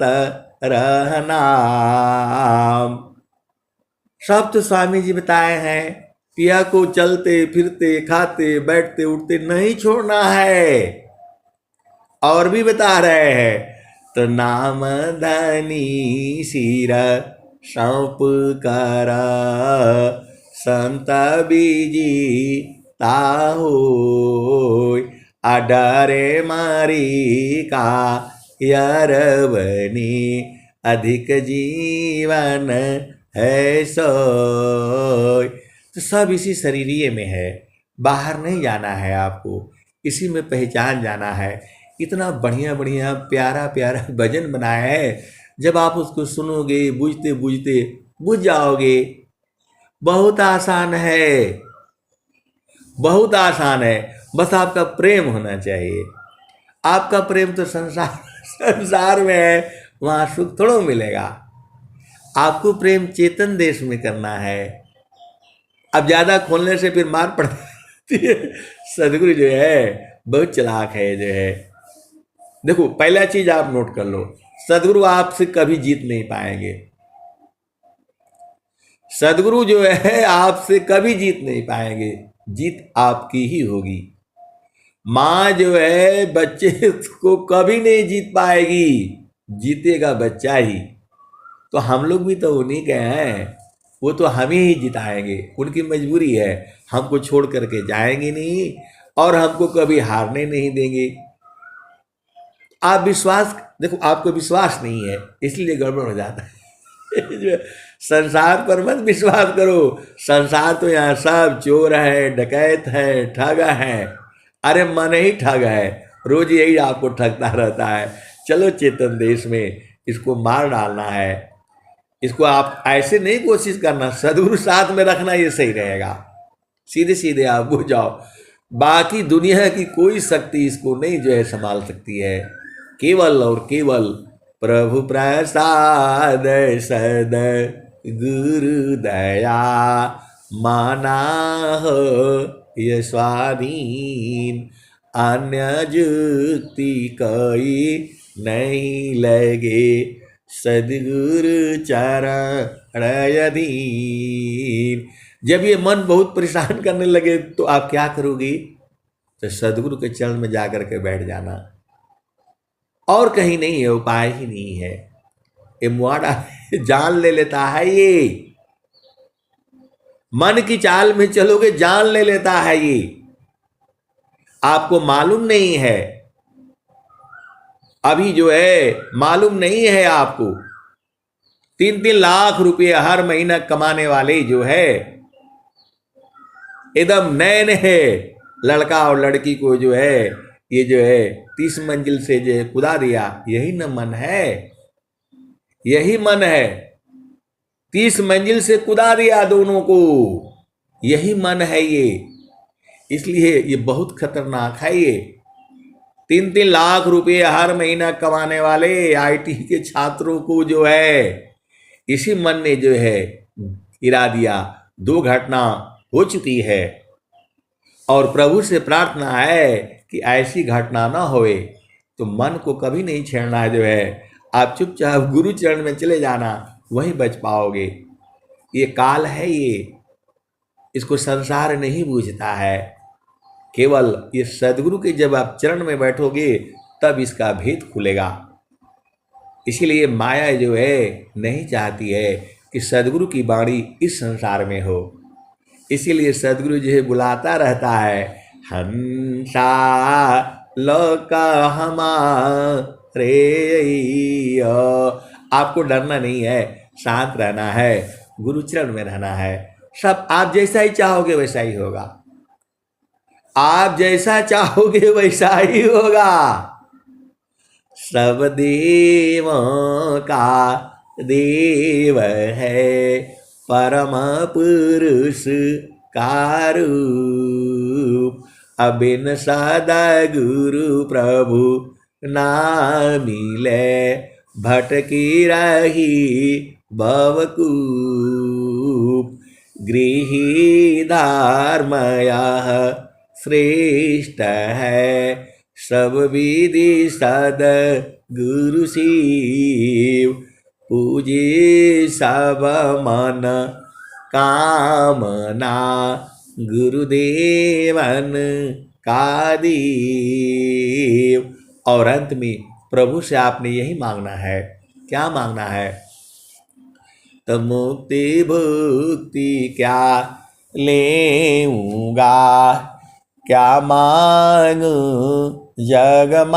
[SPEAKER 1] रह नाम। सब तो स्वामी जी बताए हैं, पिया को चलते फिरते खाते बैठते उठते नहीं छोड़ना है। और भी बता रहे हैं, तो नाम धनी सिर सौंप कर, संत बीजी ताहो, अडरे मारी का यरवनी, अधिक जीवन है सोय। तो सब इसी शरीरिये में है, बाहर नहीं जाना है आपको, इसी में पहचान जाना है। इतना बढ़िया बढ़िया प्यारा प्यारा भजन बनाया है, जब आप उसको सुनोगे बुझते बुझते बुझ जाओगे। बहुत आसान है, बहुत आसान है, बस आपका प्रेम होना चाहिए। आपका प्रेम तो संसार में है, वहाँ सुख थोड़ा मिलेगा। आपको प्रेम चेतन देश में करना है। अब ज़्यादा खोलने से फिर मार पड़ती है। सदगुरु जो है बहुत चालाक है जो है। देखो, पहला चीज आप नोट कर लो, सदगुरु आपसे कभी जीत नहीं पाएंगे। सदगुरु जो है आपसे कभी जीत नहीं पाएंगे, जीत आपकी ही होगी। माँ जो है बच्चे को कभी नहीं जीत पाएगी, जीतेगा बच्चा ही। तो हम लोग भी तो उन्हीं के हैं, वो तो हम ही जिताएंगे। उनकी मजबूरी है, हमको छोड़ करके जाएंगे नहीं और हमको कभी हारने नहीं देंगे। आप विश्वास, देखो आपको विश्वास नहीं है इसलिए गड़बड़ हो जाता है। जो संसार पर मत विश्वास करो, संसार तो यहाँ सब चोर है, डकैत है, ठग है। अरे मन ही ठग है, रोज यही आपको ठगता रहता है। चलो चेतन देश में इसको मार डालना है। इसको आप ऐसे नहीं कोशिश करना, सदगुरु साथ में रखना, ये सही रहेगा। सीधे सीधे आप बुझ जाओ, बाकी दुनिया की कोई शक्ति इसको नहीं जो है संभाल सकती है। केवल और केवल प्रभु प्रसाद सद गुरु दया, माना हो ये स्वाधीन, अन्य जुक्ति कोई नहीं लगे, सदगुरु चरण अधीन। जब ये मन बहुत परेशान करने लगे तो आप क्या करोगी? तो सदगुरु के चरण में जाकर के बैठ जाना, और कहीं नहीं है, उपाय ही नहीं है। ये मुआड़ा जान ले लेता है, ये मन की चाल में चलोगे जान ले लेता है। ये आपको मालूम नहीं है, अभी जो है मालूम नहीं है आपको। 3-3 लाख रुपए हर महीना कमाने वाले जो है, एकदम नए नए लड़का और लड़की को जो है ये जो है 30 मंजिल से जो है कूदा दिया, यही न मन है, यही मन है। 30 मंजिल से कूदा दिया दोनों को, यही मन है ये। इसलिए ये बहुत खतरनाक है। ये 3-3 लाख रुपए हर महीना कमाने वाले आईटी के छात्रों को जो है इसी मन ने जो है गिरा दिया। 2 घटना हो चुकी है और प्रभु से प्रार्थना है कि ऐसी घटना ना होए। तो मन को कभी नहीं छेड़ना है जो है, आप चुपचाप गुरु चरण में चले जाना, वहीं बच पाओगे। ये काल है, ये इसको संसार नहीं बूझता है। केवल ये सदगुरु के जब आप चरण में बैठोगे तब इसका भेद खुलेगा। इसीलिए माया जो है नहीं चाहती है कि सदगुरु की वाणी इस संसार में हो। इसीलिए सदगुरु जो है बुलाता रहता है, हंसा लोक हमारे। आपको डरना नहीं है, शांत रहना है, गुरु चरण में रहना है। सब आप जैसा ही चाहोगे वैसा ही होगा, आप जैसा चाहोगे वैसा ही होगा। सब देवों का देव है, परम पुरुष का रूप, अबिन सदा गुरु प्रभु ना मिले, भटकी रही भवकूप। गृही धर्मया श्रेष्ठ है, सब विधि सद गुरु शिव। पूजे सब मन कामना, गुरुदेवन का देव। और अंत में प्रभु से आपने यही मांगना है। क्या मांगना है? तो मुक्ति भुक्ति क्या लेऊंगा, क्या मांगू जगमान।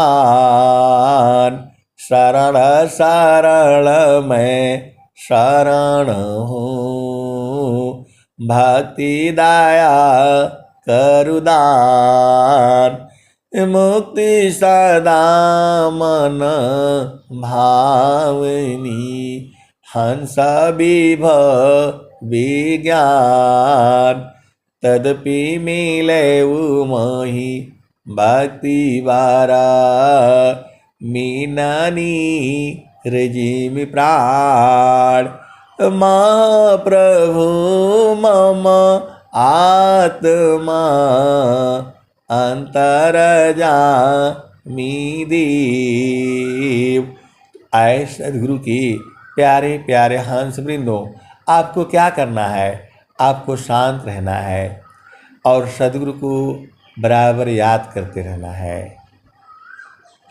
[SPEAKER 1] शरण शरण मैं शरण हूँ, भक्ति दया करुदान। मुक्ति सदा मन भावनी, हंस विभव विज्ञान। तदपि मिले मोहि भक्ति बारा, मीननी रजिम प्राण। महाप्रभु मम आत्मा, अंतरजामी देव। आए सदगुरु की प्यारे प्यारे हंस वृंदों, आपको क्या करना है? आपको शांत रहना है और सदगुरु को बराबर याद करते रहना है।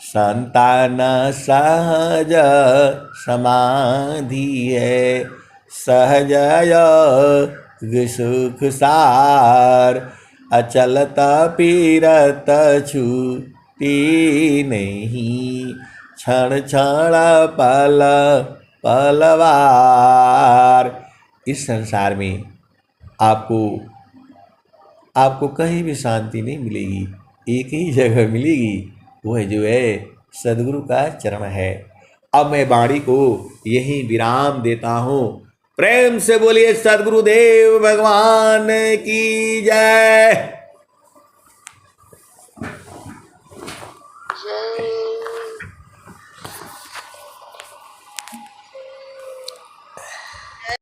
[SPEAKER 1] संतान सहज समाधि है, सहज योग सुख सार। अचलत पीरत छूटी नहीं, क्षण क्षण पल पलवार। इस संसार में आपको कहीं भी शांति नहीं मिलेगी, एक ही जगह मिलेगी, वह जो है सदगुरु का चरण है। अब मैं वाणी को यही विराम देता हूँ। प्रेम से बोलिए सदगुरुदेव भगवान की जय।